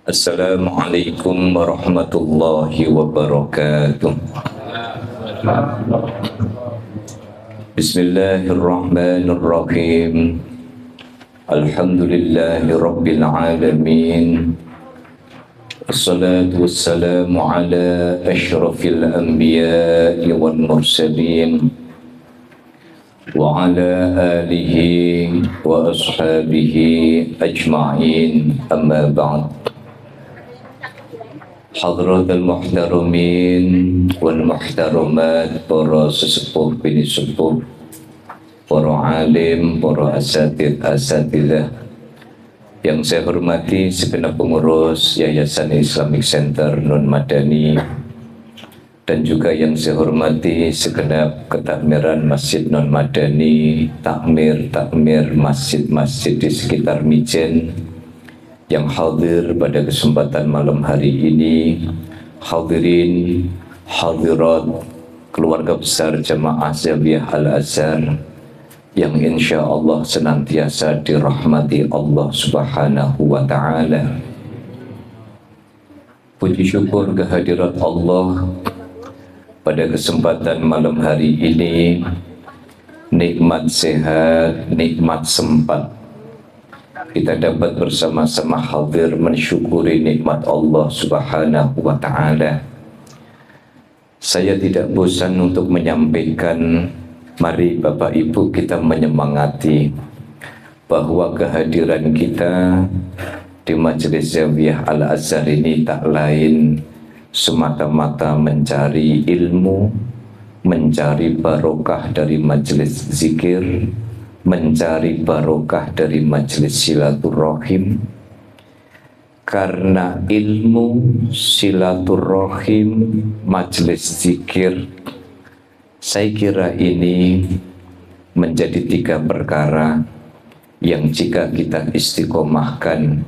Assalamualaikum warahmatullahi wabarakatuh. Bismillahirrahmanirrahim. Alhamdulillahi rabbil alamin. Assalatu wassalamu ala ashrafil anbiya'i wal mursalin wa ala alihi wa ashabihi ajma'in, amma ba'd. Hadratul muhtaramin wal muhtaramat, para sesepuh bini sepuh, para alim, para asatidzah yang saya hormati segenap pengurus Yayasan Islamic Center Non Madani, dan juga yang saya hormati segenap ketakmiran Masjid Non Madani, takmir masjid-masjid di sekitar Mijen yang hadir pada kesempatan malam hari ini, hadirin, hadirat, keluarga besar Jamaah Zawiyah Al-Azhar yang insya Allah senantiasa dirahmati Allah Subhanahu wa Ta'ala. Puji syukur kehadirat Allah pada kesempatan malam hari ini, nikmat sehat, nikmat sempat kita dapat bersama-sama hadir mensyukuri nikmat Allah Subhanahu wa Ta'ala. Saya tidak bosan untuk menyampaikan, mari Bapak Ibu kita menyemangati bahwa kehadiran kita di Majelis Zawiyah Al-Azhar ini tak lain semata-mata mencari ilmu, mencari barokah dari majelis zikir, mencari barokah dari majelis silaturahim. Karena ilmu, silaturahim, majelis zikir, saya kira ini menjadi tiga perkara yang jika kita istiqomahkan,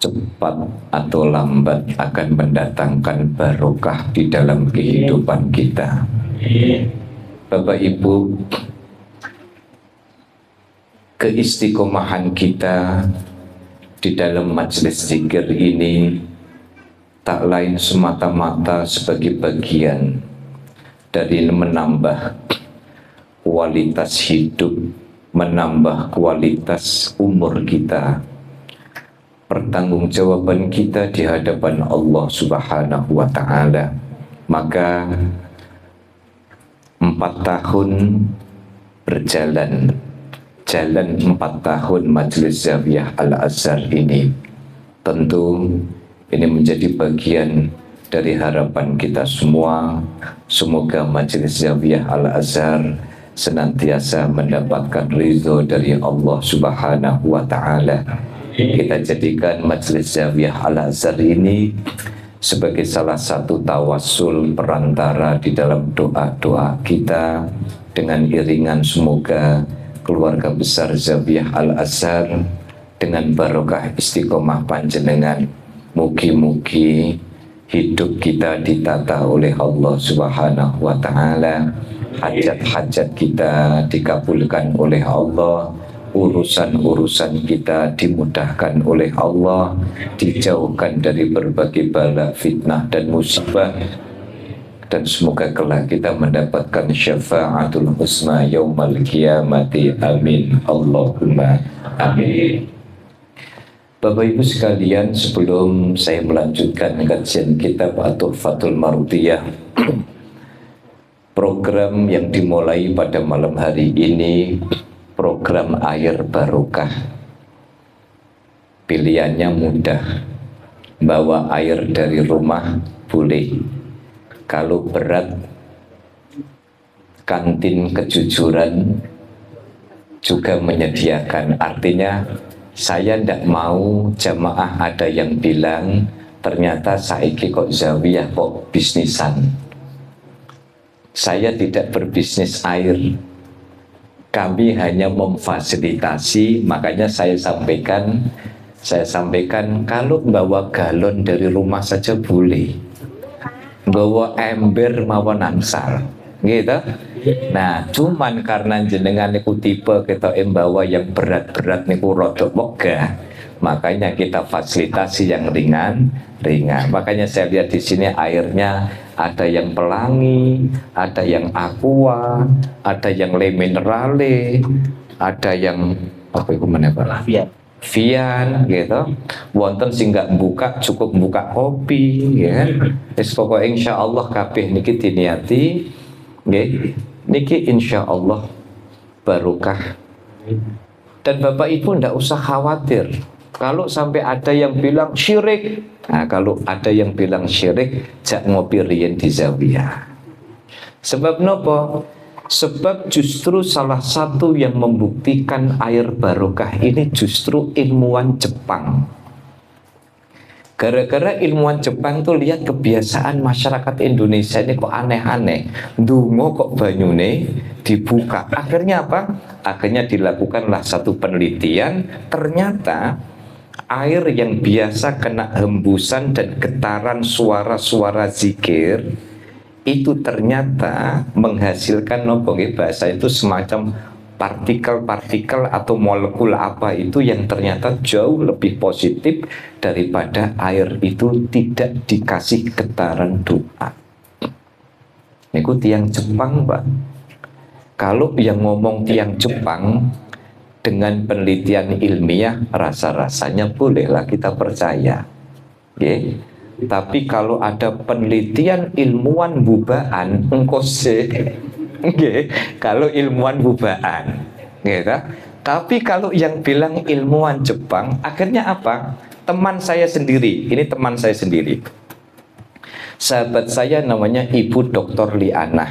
cepat atau lambat akan mendatangkan barokah di dalam kehidupan kita. Bapak Ibu, keistiqomahan kita di dalam majelis zikir ini tak lain semata-mata sebagai bagian dari menambah kualitas hidup, menambah kualitas umur kita, pertanggungjawaban kita di hadapan Allah Subhanahu wa Ta'ala. Maka 4 tahun berjalan, jalan 4 tahun Majelis Zawiyah Al-Azhar ini, tentu ini menjadi bagian dari harapan kita semua. Semoga Majelis Zawiyah Al-Azhar senantiasa mendapatkan ridho dari Allah Subhanahu wa Ta'ala. Kita jadikan Majelis Zawiyah Al-Azhar ini sebagai salah satu tawassul perantara di dalam doa-doa kita, dengan iringan semoga keluarga besar Zawiyah Al-Azhar dengan barokah istiqomah panjenengan, mugi-mugi hidup kita ditata oleh Allah Subhanahu wa Ta'ala, hajat-hajat kita dikabulkan oleh Allah, urusan-urusan kita dimudahkan oleh Allah, dijauhkan dari berbagai bala, fitnah dan musibah, dan semoga kelak kita mendapatkan syafa'atul husna yaumal qiyamati. Amin Allahumma amin. Bapak Ibu sekalian, sebelum saya melanjutkan kajian kitab At-Tuhfatul Marudiyah, program yang dimulai pada malam hari ini, program air barokah. Pilihannya mudah, bawa air dari rumah boleh. Kalau berat, kantin kejujuran juga menyediakan. Artinya saya tidak mau jamaah ada yang bilang ternyata saiki kok zawiyah kok bisnisan. Saya tidak berbisnis air, kami hanya memfasilitasi. Makanya saya sampaikan kalau bawa galon dari rumah saja boleh, bawa ember mawon angsal. gitu. Nah, cuman karena jenengan niku tipe kita embawa yang berat-berat niku rodok wegah, makanya kita fasilitasi yang ringan. Makanya saya lihat di sini airnya ada yang pelangi, ada yang aqua, ada yang le minerale, ada yang apa itu mana Pak? Vian gitu, wonten sing nggak buka cukup buka kopi, ya. Wis pokok insya Allah kabeh niki diniati, nggih, niki insya Allah barokah. Dan Bapak Ibu ndak usah khawatir kalau sampai ada yang bilang syirik. Nah, kalau ada yang bilang syirik, jak ngopi riyen di zawiyah. Sebab nopo? Sebab justru salah satu yang membuktikan air barokah ini justru ilmuwan Jepang. Gara-gara ilmuwan Jepang tuh lihat kebiasaan masyarakat Indonesia ini kok aneh-aneh. Dungo kok banyune dibuka. Akhirnya apa? Akhirnya dilakukanlah satu penelitian. Ternyata air yang biasa kena hembusan dan getaran suara-suara zikir itu ternyata menghasilkan nopo bahasa itu semacam partikel-partikel atau molekul apa itu yang ternyata jauh lebih positif daripada air itu tidak dikasih getaran doa. Niku tiang Jepang, Pak. Kalau yang ngomong tiang Jepang dengan penelitian ilmiah, rasa-rasanya bolehlah kita percaya. Okay? Tapi kalau ada penelitian ilmuwan bubaan, kalau ilmuwan bubaan, gitu. Tapi kalau yang bilang ilmuwan Jepang, akhirnya apa? Teman saya sendiri, ini teman saya sendiri. Sahabat saya namanya Ibu Dr. Liana,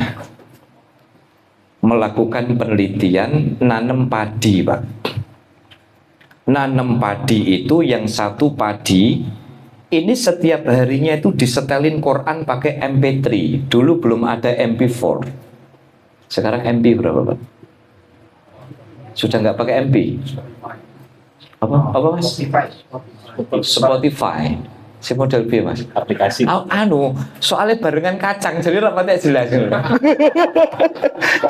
melakukan penelitian nanam padi, Pak. Nanam padi itu yang satu padi ini setiap harinya itu disetelin Quran pakai MP3. Dulu belum ada MP4. Sekarang MP berapa, Pak? Sudah nggak pakai MP? Apa Mas? Spotify. Si model B, Mas. Aplikasi. Soalnya barengan kacang, jadi rapatnya jelas.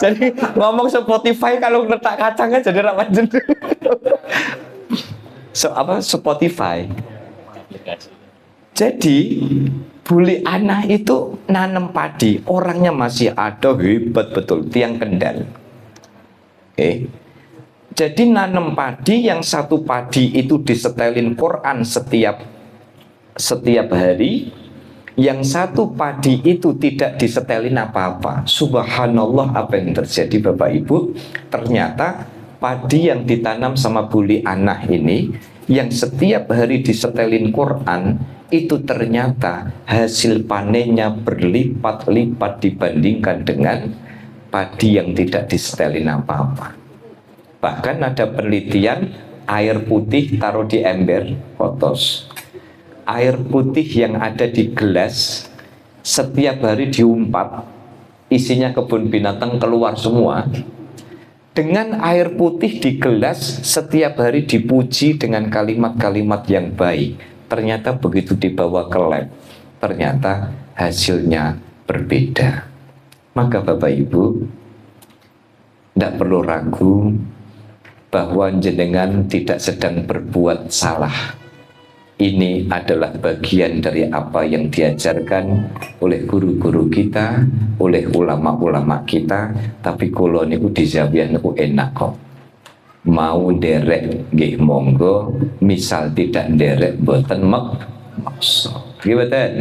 Jadi ngomong Spotify kalau letak kacangnya jadi rapat jelas. Spotify. Aplikasi. Jadi Buli Ana itu nanam padi, orangnya masih ada, hebat betul, tiang Kendal. Jadi nanam padi, yang satu padi itu disetelin Quran setiap hari, yang satu padi itu tidak disetelin apa-apa. Subhanallah, apa yang terjadi Bapak Ibu? Ternyata padi yang ditanam sama Buli Ana ini, yang setiap hari disetelin Quran, itu ternyata hasil panennya berlipat-lipat dibandingkan dengan padi yang tidak disetelin apa-apa. Bahkan ada penelitian air putih taruh di ember, potos. Air putih yang ada di gelas setiap hari diumpat, isinya kebun binatang keluar semua. Dengan air putih di gelas setiap hari dipuji dengan kalimat-kalimat yang baik. Ternyata begitu dibawa ke lab, ternyata hasilnya berbeda. Maka Bapak Ibu, tidak perlu ragu bahwa jenengan tidak sedang berbuat salah. Ini adalah bagian dari apa yang diajarkan oleh guru-guru kita, oleh ulama-ulama kita. Tapi kalau niku di zawiyah niku enak kok. Mau derek nggih monggo, misal tidak derek boten maksa. Nggih boten?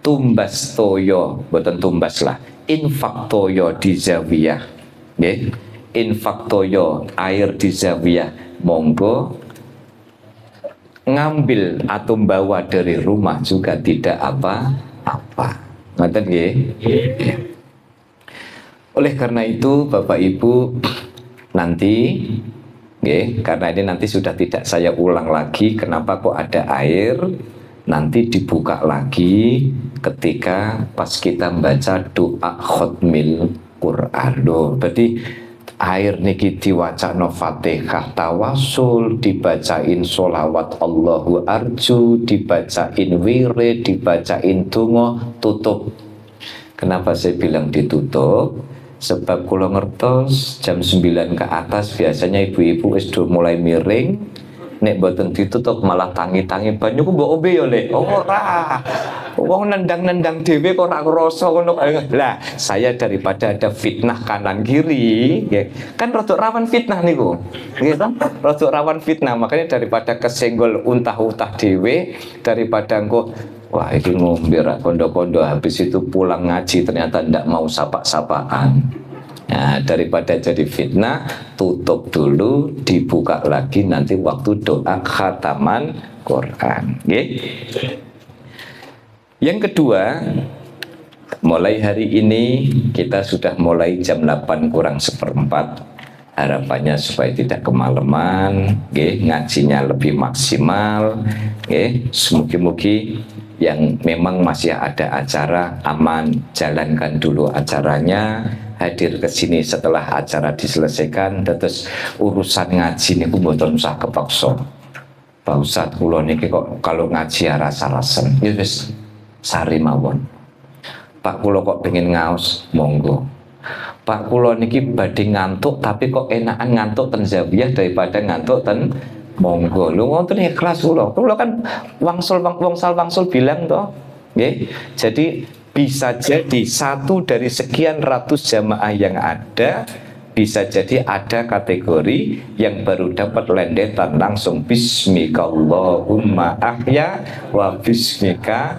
Tumbas toyo, boten tumbas lah. Infak toyo di zawiyah. Nggih. Infak toyo air di zawiyah monggo. Ngambil atau bawa dari rumah juga tidak apa-apa. Ngoten nggih? Oleh karena itu Bapak Ibu, nanti, karena ini nanti sudah tidak saya ulang lagi kenapa kok ada air, nanti dibuka lagi ketika pas kita membaca doa khotmil Quran. Berarti air niki diwacana Fatihah tawasul, dibacain sholawat Allahu arju, dibacain wirid, dibacain donga tutup. Kenapa saya bilang ditutup? Sebab kula ngertos jam 9 ke atas biasanya ibu-ibu wis mulai miring. Nek boten ditutup malah tangi-tangi banyu ku mbok ombe ya Le. Ora. Wong nendang-nendang dhewe kok ora ngrasa ngono. Lah, saya daripada ada fitnah kanan kiri, ya. Kan rada rawan fitnah niku. Nggih to? Rada rawan fitnah, makanya daripada kesenggol untah-untah dhewe, daripada engko wah itu ngombe ra kondo-kondo habis itu pulang ngaji ternyata ndak mau sapa-sapaan. Nah, daripada jadi fitnah, tutup dulu, dibuka lagi nanti waktu doa khataman Quran. Okay? Yang kedua, mulai hari ini kita sudah mulai jam 8 kurang seperempat. Harapannya supaya tidak kemalaman, okay? Ngajinya lebih maksimal. Okay? Semoga-moga yang memang masih ada acara aman, jalankan dulu acaranya. Hadir ke sini setelah acara diselesaikan, terus urusan ngaji niku mboten usah kepaksa. Pak Ustadz kula niki kok kalau ngaji rasa-rasen, ya wis sari mawon. Pak kula kok pengen ngaos, monggo. Pak kula niki badhe ngantuk tapi kok enakan ngantuk ten zawiyah daripada ngantuk ten monggo. Lho ngoten ikhlas kula. Kula kan wangsul bilang toh, nggih. Jadi bisa jadi satu dari sekian ratus jamaah yang ada, bisa jadi ada kategori yang baru dapat lendetan langsung bismika Allahumma ahya wa bismika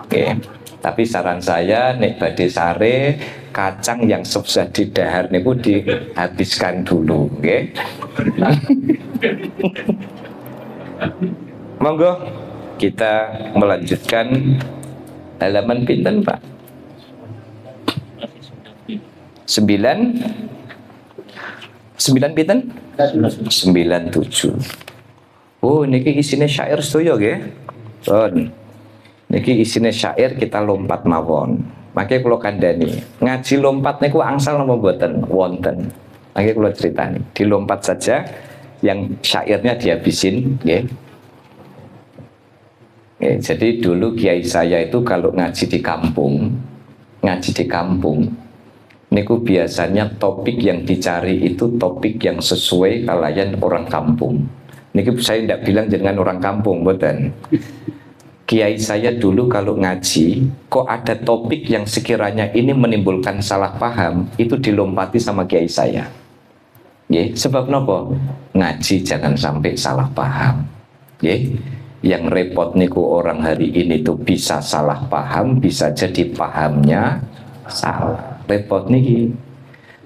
Oke. Tapi saran saya nek badhe sare kacang yang sudah didahar niku dihabiskan dulu, nggih. Monggo kita melanjutkan halaman pinten Pak? 9 pinten? 97. Oh niki isine syair sedaya nggih. Pun. Niki isine syair kita lompat mawon. Mangke kula kandhani, ngaji lompat niku angsal napa mboten? Wonten. Mangke kula critani, dilompat saja yang syairnya dihabisin nggih. Jadi dulu kiai saya itu kalau ngaji di kampung, niku biasanya topik yang dicari itu topik yang sesuai kalayan orang kampung. Niku saya tidak bilang jangan orang kampung, boten. Kiai saya dulu kalau ngaji, kok ada topik yang sekiranya ini menimbulkan salah paham, itu dilompati sama kiai saya. Sebab nopo? Ngaji jangan sampai salah paham. Yang repot niku orang hari ini tuh bisa salah paham, bisa jadi pahamnya salah. Repot niki.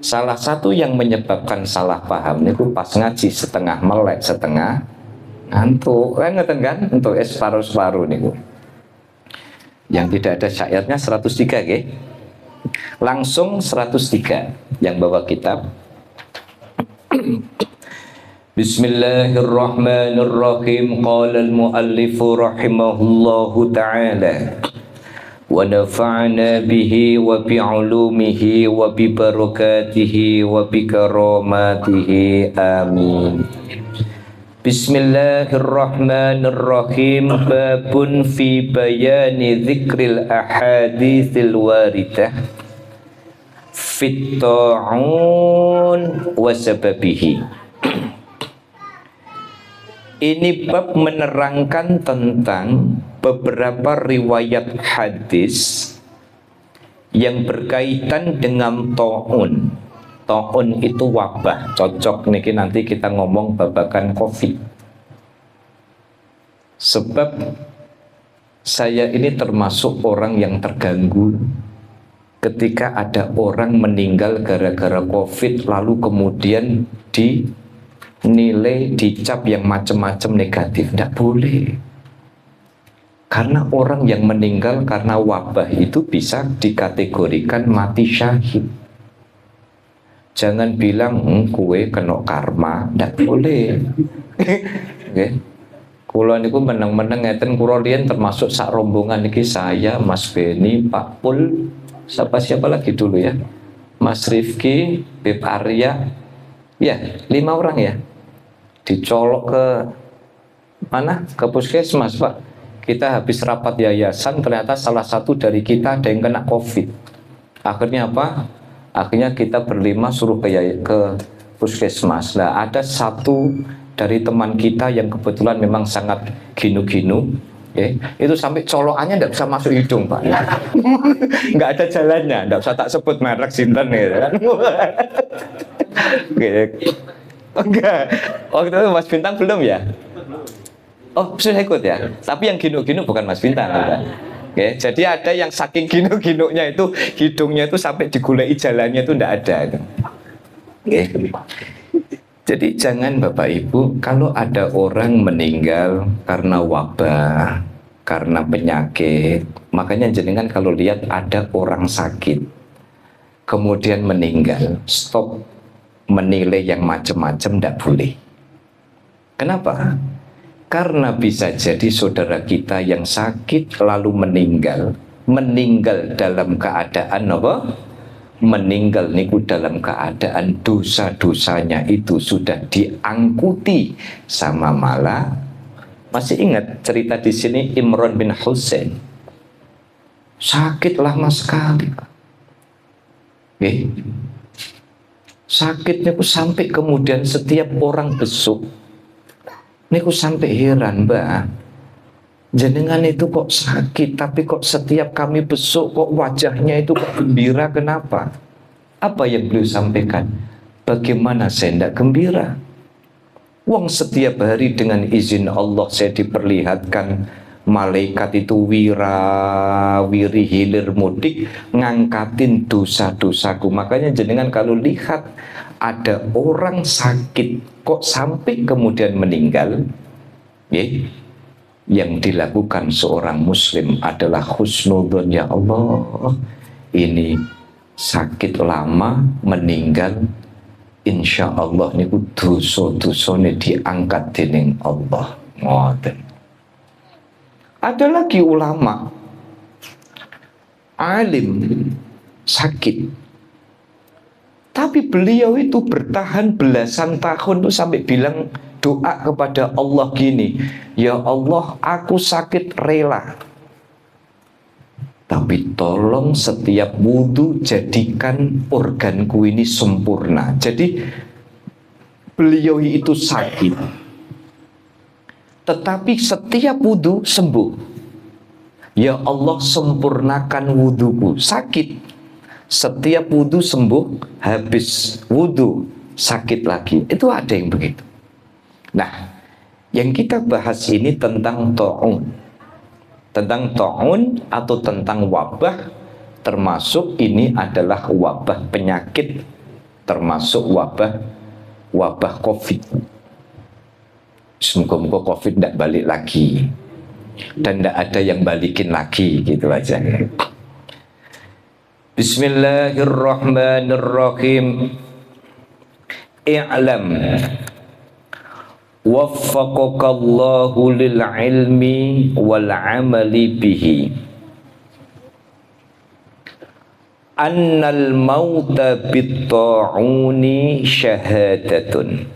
Salah satu yang menyebabkan salah paham niku pas ngaji setengah melek, setengah ngantuk. Ngeten kan? Untuk separuh-separuh niku. Yang tidak ada syairnya 103 nggih. Langsung 103 yang bawa kitab. Bismillahirrahmanirrahim. Qala al-muallif rahimahullahu ta'ala wa nafa'na bihi wa bi'ulumihi wa bi barakatihi wa bi karamatihi amin. Bismillahirrahmanirrahim. Babun fi bayani dzikril ahaditsil waridah fit ta'un wa sababihi. Ini bab menerangkan tentang beberapa riwayat hadis yang berkaitan dengan ta'un. Ta'un itu wabah, cocok niki nanti kita ngomong babakan COVID. Sebab saya ini termasuk orang yang terganggu ketika ada orang meninggal gara-gara COVID lalu kemudian dinilai, dicap yang macam-macam negatif. Tidak boleh. Karena orang yang meninggal karena wabah itu bisa dikategorikan mati syahid. Jangan bilang kue kena karma, tidak boleh. Kulo niku meneng-meneng ngeten kula riyen termasuk sak rombongan niki saya, Mas Beni, Pak Pul, siapa lagi dulu ya? Mas Rifki, Beb Arya. Ya, 5 orang ya. Dicolok ke mana? Ke puskesmas, Pak. kita habis rapat yayasan, ternyata salah satu dari kita ada yang kena COVID. Akhirnya apa? Akhirnya kita berlima suruh ke puskesmas. Nah, ada satu dari teman kita yang kebetulan memang sangat ginu-ginu, itu sampai colokannya nggak bisa masuk hidung, Pak. Nggak ada jalannya, nggak usah tak sebut merek sinten gitu kan. Enggak, waktu itu Mas Bintang belum ya? Oh, sudah ikut ya? Tapi yang ginu-ginu bukan Mas Bintang, bukan? Jadi ada yang saking ginu-ginunya itu hidungnya itu sampai digulai jalannya itu nggak ada itu. Jadi jangan Bapak Ibu, kalau ada orang meninggal karena wabah, karena penyakit, makanya jenengan kalau lihat ada orang sakit kemudian meninggal, stop menilai yang macam-macam, tidak boleh. Kenapa? Karena bisa jadi saudara kita yang sakit lalu meninggal dalam keadaan apa? Meninggal niku dalam keadaan dosa-dosanya itu sudah diangkuti sama malah. Masih ingat cerita di sini Imran bin Husain? Sakit lama sekali, Pak. Sakitnya ku sampai kemudian setiap orang besuk, niku sampai heran, Mbak. Jenengan itu kok sakit, tapi kok setiap kami besuk kok wajahnya itu kok gembira, kenapa? Apa yang beliau sampaikan? Bagaimana saya tidak gembira? Wong setiap hari dengan izin Allah saya diperlihatkan malaikat itu wiri hilir mudik ngangkatin dosa-dosaku. Makanya jenengan kalau lihat ada orang sakit kok sampai kemudian meninggal, yang dilakukan seorang muslim adalah husnudzon, ya Allah, ini sakit lama meninggal, insya Allah niku dosa-dosane diangkat dening Allah. Ngoten. Ada lagi ulama alim sakit, tapi beliau itu bertahan belasan tahun tuh sampai bilang doa kepada Allah gini, ya Allah, aku sakit rela, tapi tolong setiap wudhu jadikan organku ini sempurna. Jadi beliau itu sakit, tetapi setiap wudhu sembuh. Ya Allah, sempurnakan wudhuku. Sakit, setiap wudhu sembuh, habis wudhu sakit lagi. Itu ada yang begitu. Nah, yang kita bahas ini tentang ta'un. Tentang ta'un atau tentang wabah, termasuk ini adalah wabah penyakit, termasuk wabah COVID. Semoga-moga COVID tidak balik lagi dan tidak ada yang balikin lagi, gitu aja. Bismillahirrahmanirrahim. I'lam waffaqakallahu lil ilmi wal amali bihi annal mauta bit ta'uni syahadatun.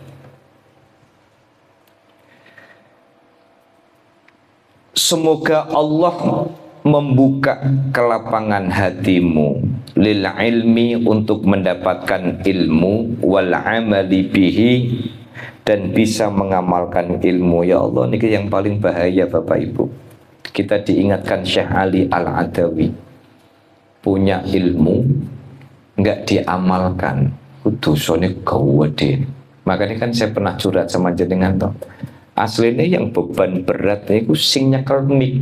Semoga Allah membuka kelapangan hatimu lil ilmi, untuk mendapatkan ilmu, wal amali bihi, dan bisa mengamalkan ilmu. Ya Allah, ini yang paling bahaya Bapak Ibu. Kita diingatkan Syekh Ali Al-Adawi, punya ilmu nggak diamalkan, dosanya gede. Makanya kan saya pernah curhat sama jenengan toh, aslinya yang beban berat itu sing nyekel mik.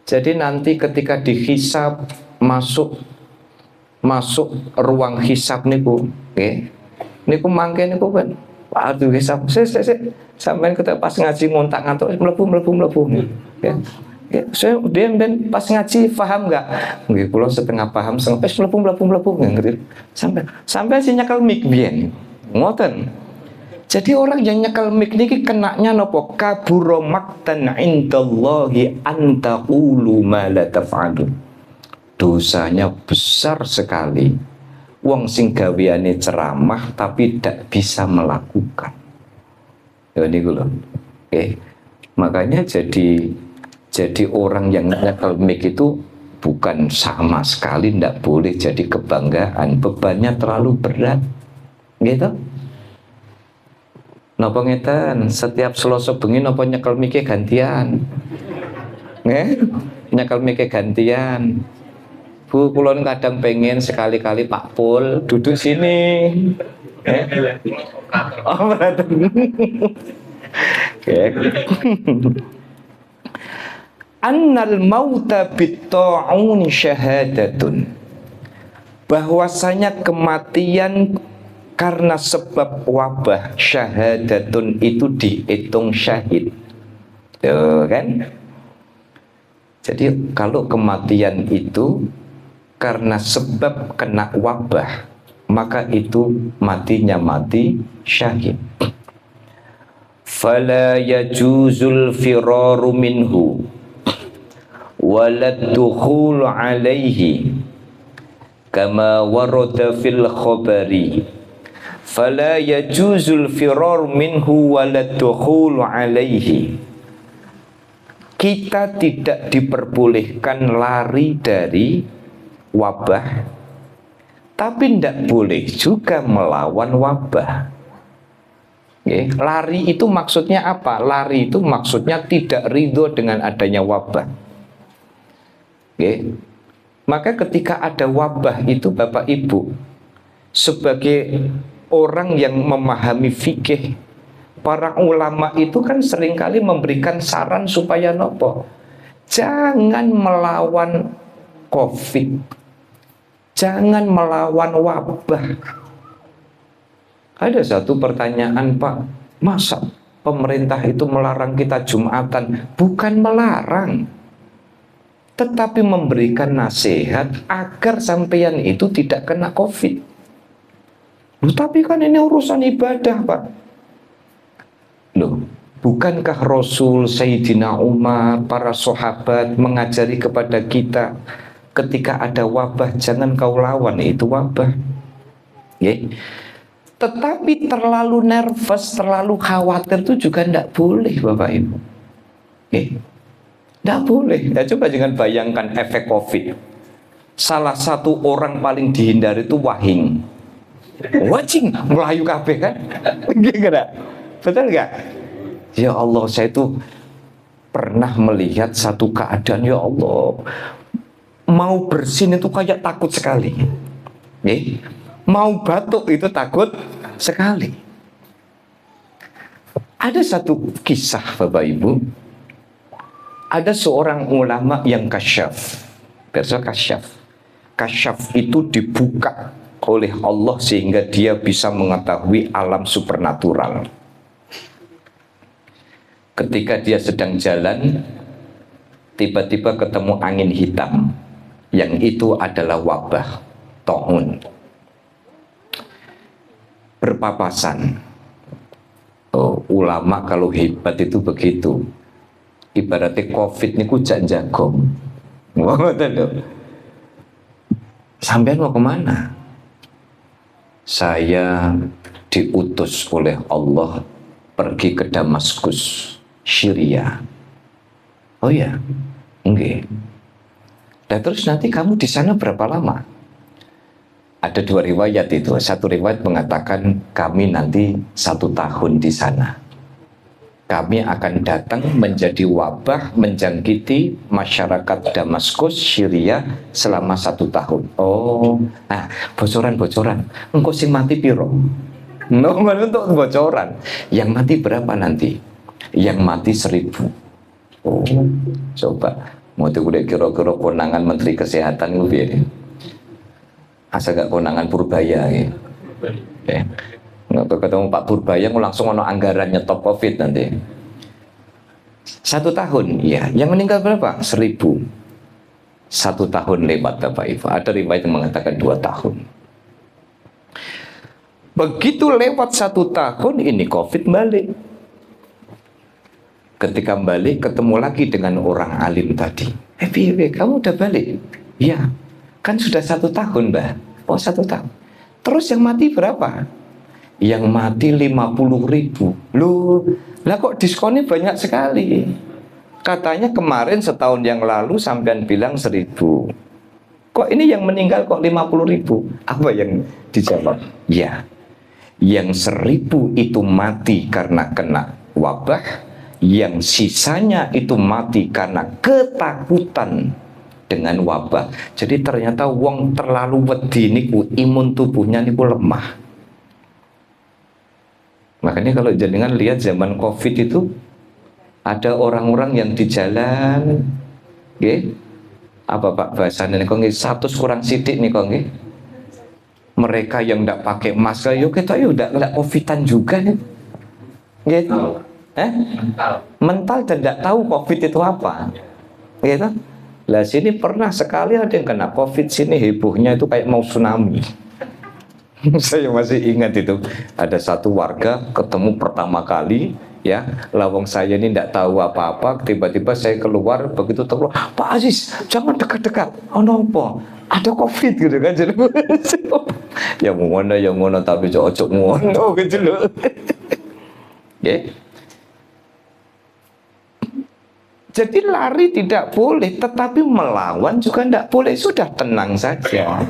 Jadi nanti ketika dihisab, masuk ruang hisab niku, niku mangke niku kan, aduh hisab, sampai kita pas ngaji ngontak ngantuk, melebu, saya dan pas ngaji paham nggak? Nggih, kula setengah paham, setengah melebu, ngerti? Sampai si nyekel mik biyen, ngoten. Jadi orang yang nyekel mik niki kenanya nopo? Kabura maktan indallahi antaqulu ma la taf'alun. Dosanya besar sekali. Wong sing gaweane ceramah tapi tidak bisa melakukan. Ya niku lho. Makanya jadi orang yang nyekel mic itu bukan sama sekali tidak boleh jadi kebanggaan, bebannya terlalu berat, gitu. Napa ngeten, setiap Selasa bengi napa nyekel mic gantian, nyekel mic gantian. Bu, kulon kadang pengen sekali-kali Pak Pul duduk sini. Oh, berarti. Annal mauta bitta'un syahadatun, bahwasanya kematian karena sebab wabah syahadatun itu dihitung syahid. Tuh kan? Jadi kalau kematian itu karena sebab kena wabah, maka itu matinya mati syahid. Fala yajuzul firaru minhu walad dukhul alaihi kama warada fil khabari. Fala yajuzul firaru minhu walad dukhul alaihi. Kita tidak diperbolehkan lari dari wabah, tapi tidak boleh juga melawan wabah. Lari itu maksudnya apa? Lari itu maksudnya tidak ridho dengan adanya wabah. Maka ketika ada wabah itu, Bapak Ibu, sebagai orang yang memahami fikih, para ulama itu kan seringkali memberikan saran supaya nopo, jangan melawan COVID, jangan melawan wabah. Ada satu pertanyaan, Pak, masa pemerintah itu melarang kita Jumatan? Bukan melarang, tetapi memberikan nasihat agar sampeyan itu tidak kena COVID. Tapi kan ini urusan ibadah, Pak. Loh, bukankah Rasul, Sayyidina Umar, para sahabat mengajari kepada kita, ketika ada wabah jangan kau lawan itu wabah. Tetapi terlalu nervous, terlalu khawatir itu juga tidak boleh, Bapak Ibu. Tidak boleh. Ya, coba jangan bayangkan efek COVID. Salah satu orang paling dihindari itu wahing. Wajing, melayu kabeh kan? Gimana? Betul nggak? Ya Allah, saya itu pernah melihat satu keadaan, ya Allah, mau bersin itu kayak takut sekali. Mau batuk itu takut sekali. Ada satu kisah, Bapak Ibu. Ada seorang ulama yang kasyaf. Perso kasyaf. Kasyaf itu dibuka oleh Allah sehingga dia bisa mengetahui alam supernatural. Ketika dia sedang jalan, tiba-tiba ketemu angin hitam. Yang itu adalah wabah, ta'un. Berpapasan. Ulama kalau hebat itu begitu. Ibaratnya COVID ini kujak jagong. Sampean mau kemana? Saya diutus oleh Allah pergi ke Damaskus, Syria. Oh ya, enggak. Dan terus nanti kamu di sana berapa lama? Ada dua riwayat itu. Satu riwayat mengatakan kami nanti 1 tahun di sana. Kami akan datang menjadi wabah menjangkiti masyarakat Damaskus, Syria selama 1 tahun. Oh, nah bocoran-bocoran. Engkau sing mati piro? Nomor untuk bocoran. Yang mati berapa nanti? Yang mati 1000. Oh, coba. Mau udah kira-kira konangan Menteri Kesehatan itu biar. Asal gak konangan Purbaya gitu. Nggak ketemu Pak Purbaya langsung ono anggaran nyetop COVID nanti. 1 tahun, ya. Yang meninggal berapa? 1000. 1 tahun lewat, Bapak Ibu. Ada riwayat yang mengatakan 2 tahun. Begitu lewat 1 tahun, ini COVID balik. Ketika balik, ketemu lagi dengan orang alim tadi. Piye, kamu udah balik? Iya. Kan sudah 1 tahun, Mbak. Oh, 1 tahun. Terus yang mati berapa? yang mati 50.000. Loh, lah kok diskonnya banyak sekali? Katanya kemarin setahun yang lalu sampean bilang 1.000. Kok ini yang meninggal kok 50.000? Apa yang dijawab? Ya, yang 1.000 itu mati karena kena wabah, yang sisanya itu mati karena ketakutan dengan wabah. Jadi ternyata wong terlalu wedi niku imun tubuhnya niku lemah. Makanya kalau jenengan lihat zaman Covid itu ada orang-orang yang di jalan, nggih. Apa Pak bahasanya niku nggih 100 kurang sidik niku nggih. Mereka yang ndak pakai masker yo kita yo ndak covidan juga nih. Gitu. Mental dan tidak tahu COVID itu apa, gitu. Lah sini pernah sekali ada yang kena COVID sini, hebohnya itu kayak mau tsunami. Saya masih ingat itu ada satu warga ketemu pertama kali, ya, lawang saya ini tidak tahu apa-apa, tiba-tiba saya keluar, begitu keluar, Pak Aziz jangan dekat-dekat, oh nopo ada COVID gitu kan. Jadi yang ngono tapi cocok ngono gitu loh. Ya. Jadi lari tidak boleh, tetapi melawan juga tidak boleh. Sudah tenang saja.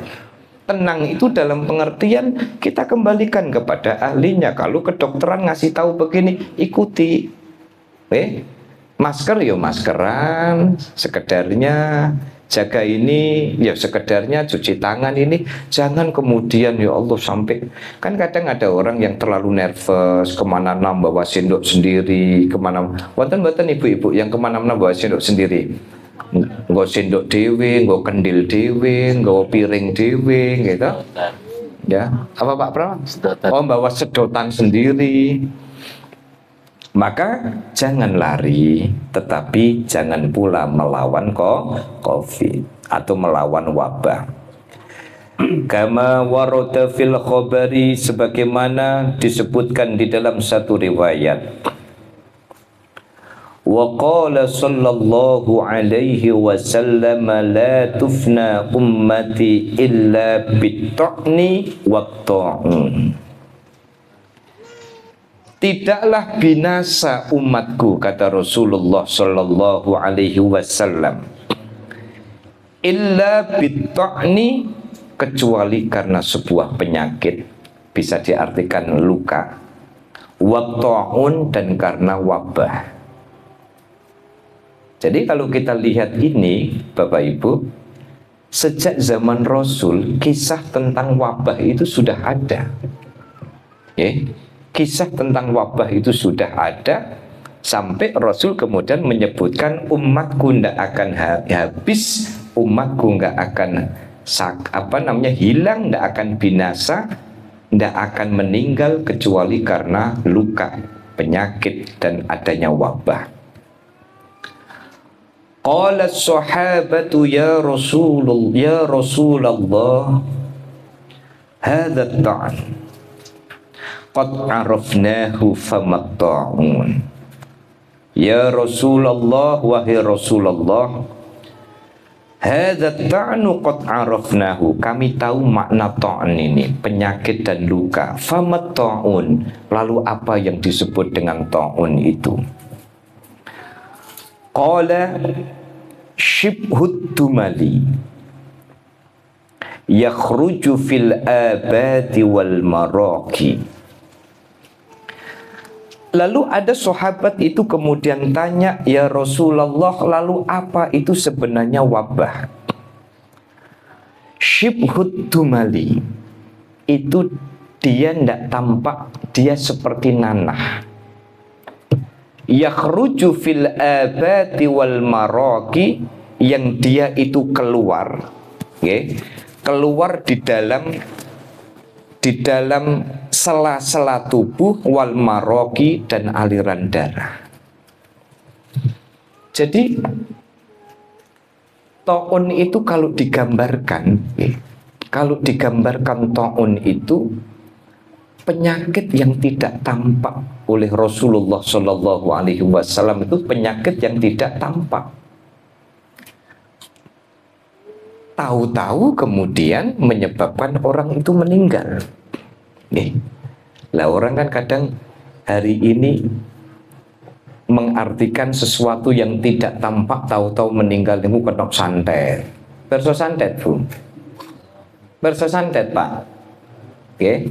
Tenang itu dalam pengertian kita kembalikan kepada ahlinya. Kalau kedokteran ngasih tahu begini, ikuti. Masker ya maskeran, sekedarnya. Jaga ini ya sekedarnya, cuci tangan ini. Jangan kemudian ya Allah sampai, kan kadang ada orang yang terlalu nervous, kemana-mana bawa sendok sendiri, kemana. Wonten ibu-ibu yang kemana-mana bawa sendok sendiri, nggo sendok dewe, nggo kendil dewe, nggo piring dewe, gitu. Ya, apa Pak Pram? Oh, bawa sedotan sendiri. Maka jangan lari, tetapi jangan pula melawan COVID atau melawan wabah. Kama warada fil khabari, sebagaimana disebutkan di dalam satu riwayat. Wa qala sallallahu alaihi wasallam la tufna ummati illa bit-tu'ni wat-ta'un. Tidaklah binasa umatku, kata Rasulullah sallallahu alaihi wasallam, illa bit-ta'ni, kecuali karena sebuah penyakit, bisa diartikan luka, wat-ta'un, dan karena wabah. Jadi kalau kita lihat ini Bapak Ibu, sejak zaman Rasul kisah tentang wabah itu sudah ada. Kisah tentang wabah itu sudah ada, sampai Rasul kemudian menyebutkan umatku tidak akan habis, umatku nggak akan hilang, tidak akan binasa, tidak akan meninggal kecuali karena luka, penyakit, dan adanya wabah. Qala sahabatu ya Rasulullah hadza ta'an qad arafnahu famatta'un. Ya Rasulullah, wahai Rasulullah, hadza ta'nu qad arafnahu, kami tahu makna ta'an ini, penyakit dan luka. Famatta'un, lalu apa yang disebut dengan ta'un itu? Qala shibhud dumali yakhruju fil abati wal maraqi. Lalu ada sahabat itu kemudian tanya, ya Rasulullah, lalu apa itu sebenarnya wabah? Shibhud dumali itu dia tidak tampak, dia seperti nanah. Yakhruju fil abati wal maraqi, yang dia itu keluar, keluar di dalam sela-sela tubuh, wal maraqi, dan aliran darah. Jadi ta'un itu kalau digambarkan ta'un itu penyakit yang tidak tampak oleh Rasulullah Shallallahu Alaihi Wasallam, itu penyakit yang tidak tampak. Tahu-tahu kemudian menyebabkan orang itu meninggal. Lah orang kan kadang hari ini mengartikan sesuatu yang tidak tampak, tahu-tahu meninggal niku ketok santet. Perso santet, Bu. Perso santet, Pak. Oke.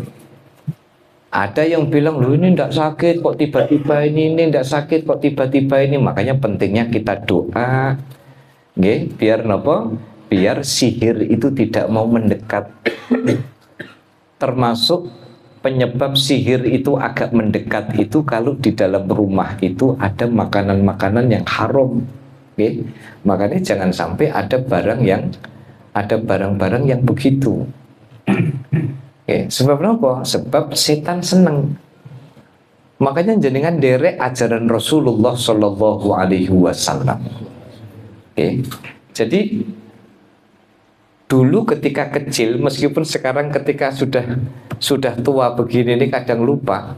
Ada yang bilang, loh ini tidak sakit kok tiba-tiba ini tidak sakit kok tiba-tiba ini. Makanya pentingnya kita doa, oke, biar nopo, biar sihir itu tidak mau mendekat. Termasuk penyebab sihir itu agak mendekat itu kalau di dalam rumah itu ada makanan-makanan yang haram, oke. Makanya jangan sampai ada barang-barang yang begitu. Okay. Sebab apa? Sebab setan senang. Makanya jenengan derek ajaran Rasulullah Shallallahu Alaihi Wasallam. Okay. Jadi dulu ketika kecil, meskipun sekarang ketika sudah tua begini ini kadang lupa.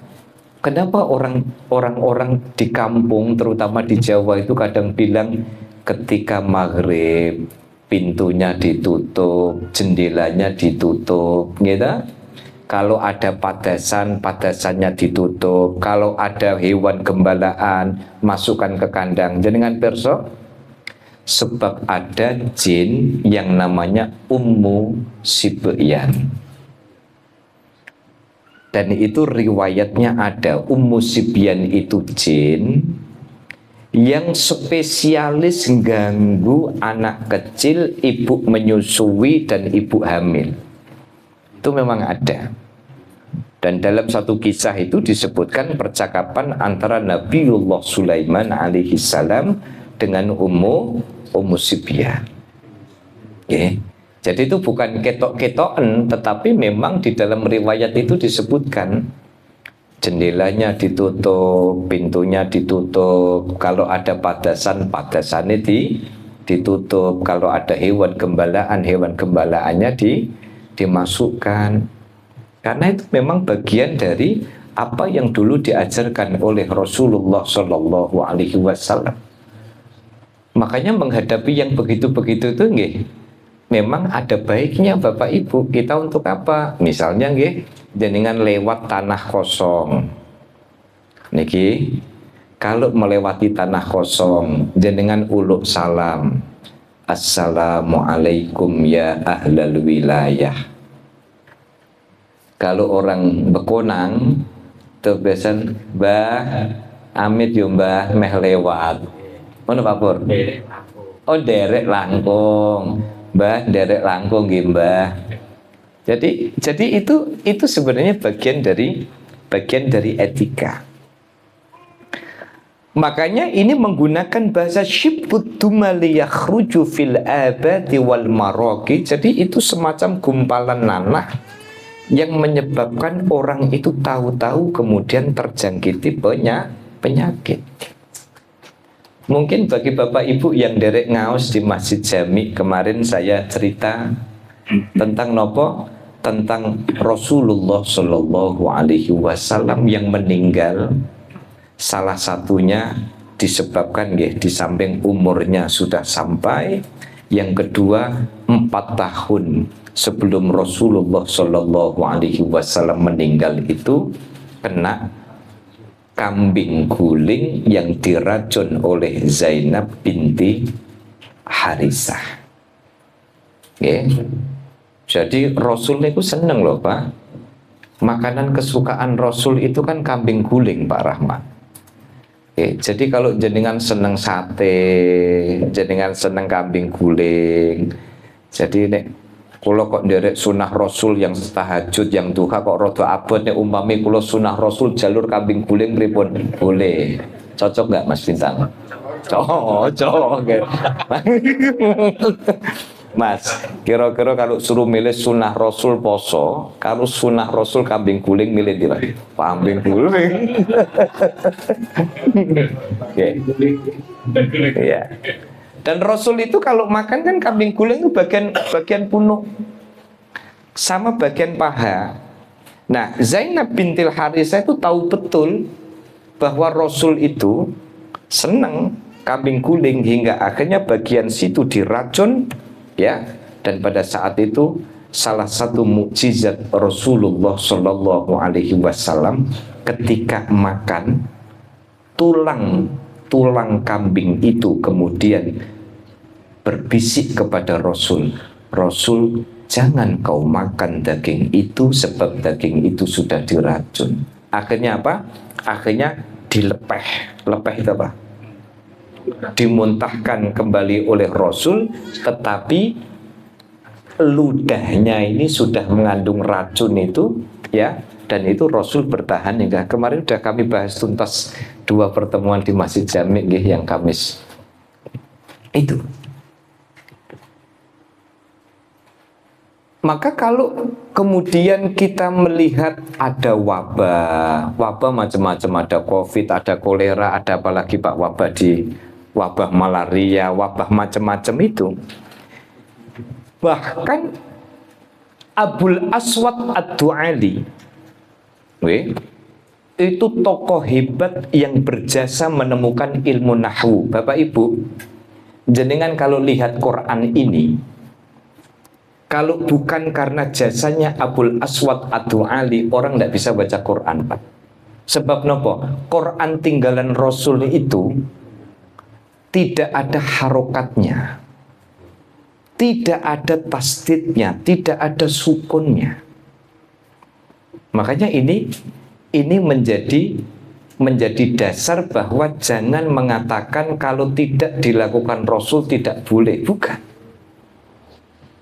Kenapa orang-orang di kampung, terutama di Jawa itu kadang bilang ketika maghrib pintunya ditutup, jendelanya ditutup, gitu. Kalau ada padasannya ditutup. Kalau ada hewan gembalaan, masukkan ke kandang. Jenengan perso, sebab ada jin yang namanya Ummu Sibyan. Dan itu riwayatnya ada. Ummu Sibyan itu jin yang spesialis ganggu anak kecil, ibu menyusui dan ibu hamil. Itu memang ada. Dan dalam satu kisah itu disebutkan percakapan antara Nabiullah Sulaiman alaihi salam dengan Ummu Sibyan. Okay. Jadi itu bukan ketok-ketokan, tetapi memang di dalam riwayat itu disebutkan jendelanya ditutup, pintunya ditutup. Kalau ada padasannya ditutup. Kalau ada hewan gembalaannya dimasukkan. Karena itu memang bagian dari apa yang dulu diajarkan oleh Rasulullah Shallallahu Alaihi Wasallam. Makanya menghadapi yang begitu-begitu itu nggih, memang ada baiknya Bapak Ibu kita untuk apa? Misalnya nggih, jenengan lewat tanah kosong. Niki, kalau melewati tanah kosong, jenengan uluk salam. Assalamualaikum ya ahlal wilayah. Kalau orang Bekonang tuh biasanya Mbah amit yo Mbah meh lewat. Mana Pak Pur? Oh derek langkung. Mbah derek langkung nggih Mbah. Jadi itu sebenarnya bagian dari etika. Makanya ini menggunakan bahasa syibut dumali yakhruju fil abati wal maraqi. Jadi itu semacam gumpalan nanah yang menyebabkan orang itu tahu-tahu kemudian terjangkiti penyakit. Mungkin bagi Bapak Ibu yang derek ngaos di Masjid Jami, kemarin saya cerita tentang nopo? Tentang Rasulullah Shallallahu Alaihi Wasallam yang meninggal. Salah satunya disebabkan di samping umurnya sudah sampai, yang kedua 4 tahun sebelum Rasulullah Shallallahu Alaihi Wasallam meninggal itu kena kambing guling yang diracun oleh Zainab binti Harisah. Jadi Rasul itu seneng loh Pak. Makanan kesukaan Rasul itu kan kambing guling Pak Rahmat. Jadi kalau jenengan seneng sate, jenengan seneng kambing guling. Jadi nek kula kok nderek sunah Rasul yang tahajud, yang duha kok rada abot nek umpami kula sunah Rasul jalur kambing guling pripun? Boleh. Cocok enggak Mas Bintang? Cocok. Mas, kira-kira kalau suruh milih sunah Rasul poso, kalau sunah Rasul kambing guling milih dia kambing guling. Ya. Dan Rasul itu kalau makan kan kambing guling itu bagian punuk sama bagian paha. Nah, Zainab bintil Harisah itu tahu betul bahwa Rasul itu senang kambing guling hingga akhirnya bagian situ diracun. Ya, dan pada saat itu salah satu mukjizat Rasulullah Shallallahu Alaihi Wasallam ketika makan tulang kambing itu kemudian berbisik kepada Rasul, Rasul, jangan kau makan daging itu sebab daging itu sudah diracun. Akhirnya apa? Akhirnya lepeh itu apa? Dimuntahkan kembali oleh Rasul, tetapi ludahnya ini sudah mengandung racun itu, ya, dan itu Rasul bertahan hingga kemarin sudah kami bahas tuntas 2 pertemuan di Masjid Jami yang Kamis itu. Maka kalau kemudian kita melihat ada wabah macam-macam, ada COVID, ada kolera, ada apalagi Pak wabah malaria, wabah macam-macam itu. Bahkan Abul Aswad Ad-Du'ali itu tokoh hebat yang berjasa menemukan ilmu nahwu. Bapak Ibu, jenengan kalau lihat Quran ini, kalau bukan karena jasanya Abul Aswad Ad-Du'ali, orang tidak bisa baca Quran, Pak. Sebab nopo? Quran tinggalan Rasul itu tidak ada harokatnya, tidak ada tasdidnya, tidak ada sukunnya. Makanya ini menjadi dasar bahwa jangan mengatakan kalau tidak dilakukan Rasul tidak boleh. Bukan.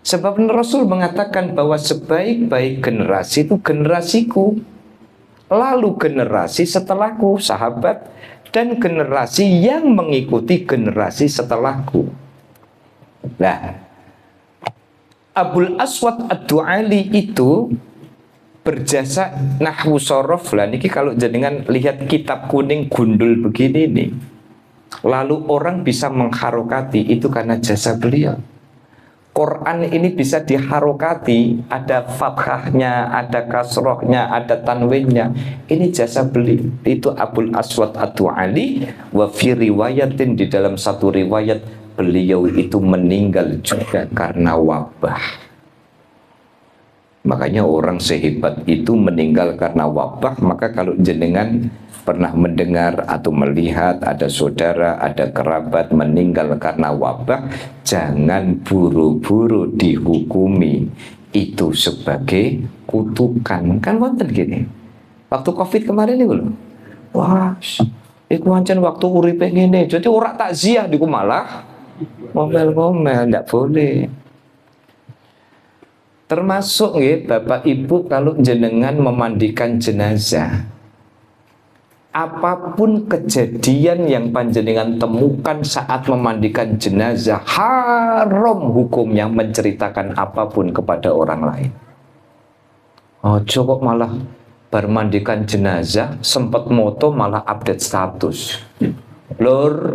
Sebab Rasul mengatakan bahwa sebaik-baik generasi itu generasiku, lalu generasi setelahku, sahabat, dan generasi yang mengikuti generasi setelahku. Nah, Abul Aswad Ad-Du'ali itu berjasa nahwu sorof lah. Niki kalau jenengan lihat kitab kuning gundul begini nih, lalu orang bisa mengharokati itu karena jasa beliau. Quran ini bisa diharokati, ada fathahnya, ada kasrohnya, ada tanwinnya. Ini jasa beliau. Itu Abul Aswad Ad-Du'ali. Wa fi riwayatin, di dalam satu riwayat, beliau itu meninggal juga karena wabah. Makanya orang sehebat itu meninggal karena wabah. Maka kalau jenengan pernah mendengar atau melihat ada saudara, ada kerabat meninggal karena wabah, jangan buru-buru dihukumi itu sebagai kutukan. Kan wonten gini, waktu COVID kemarin ini loh, wah, iku wancen waktu uripe ngene, jadi ora takziah diku malah ngomel-ngomel, ndak boleh. Termasuk nggih Bapak Ibu, kalau jenengan memandikan jenazah, apapun kejadian yang panjenengan temukan saat memandikan jenazah, haram hukumnya menceritakan apapun kepada orang lain. Oh, kok malah bermandikan jenazah sempat moto malah update status. Lur,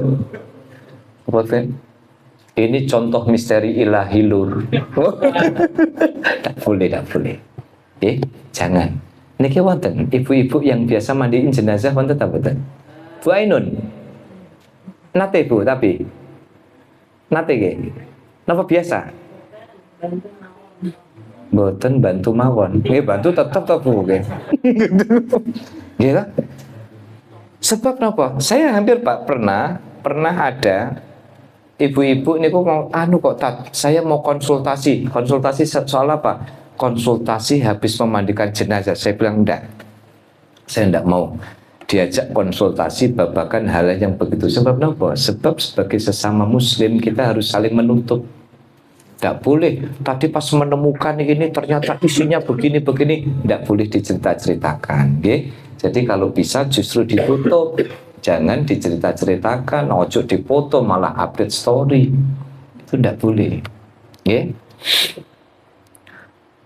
apa kan? Ini contoh misteri ilahi lur. Tak boleh. Jangan. Niki wonten ibu-ibu yang biasa mandiin jenazah wonten ta mboten? Bu Ainun. Nate Bu, tapi nate nggih. Napa biasa? Mboten bantu mawon. Nggih bantu tetep to Bu nggih. Nggih ta? Sebab napa? Saya hampir Pak pernah ada ibu-ibu niku mau saya mau konsultasi soal apa? Konsultasi habis memandikan jenazah. Saya bilang enggak, saya enggak mau diajak konsultasi babakan hal yang begitu. Sebab apa? Sebab sebagai sesama muslim kita harus saling menutup. Enggak boleh tadi pas menemukan ini ternyata isinya begini-begini, enggak boleh dicerita-ceritakan, okay? Jadi kalau bisa justru ditutup, jangan dicerita-ceritakan, ojo dipoto malah update story, itu enggak boleh, okay?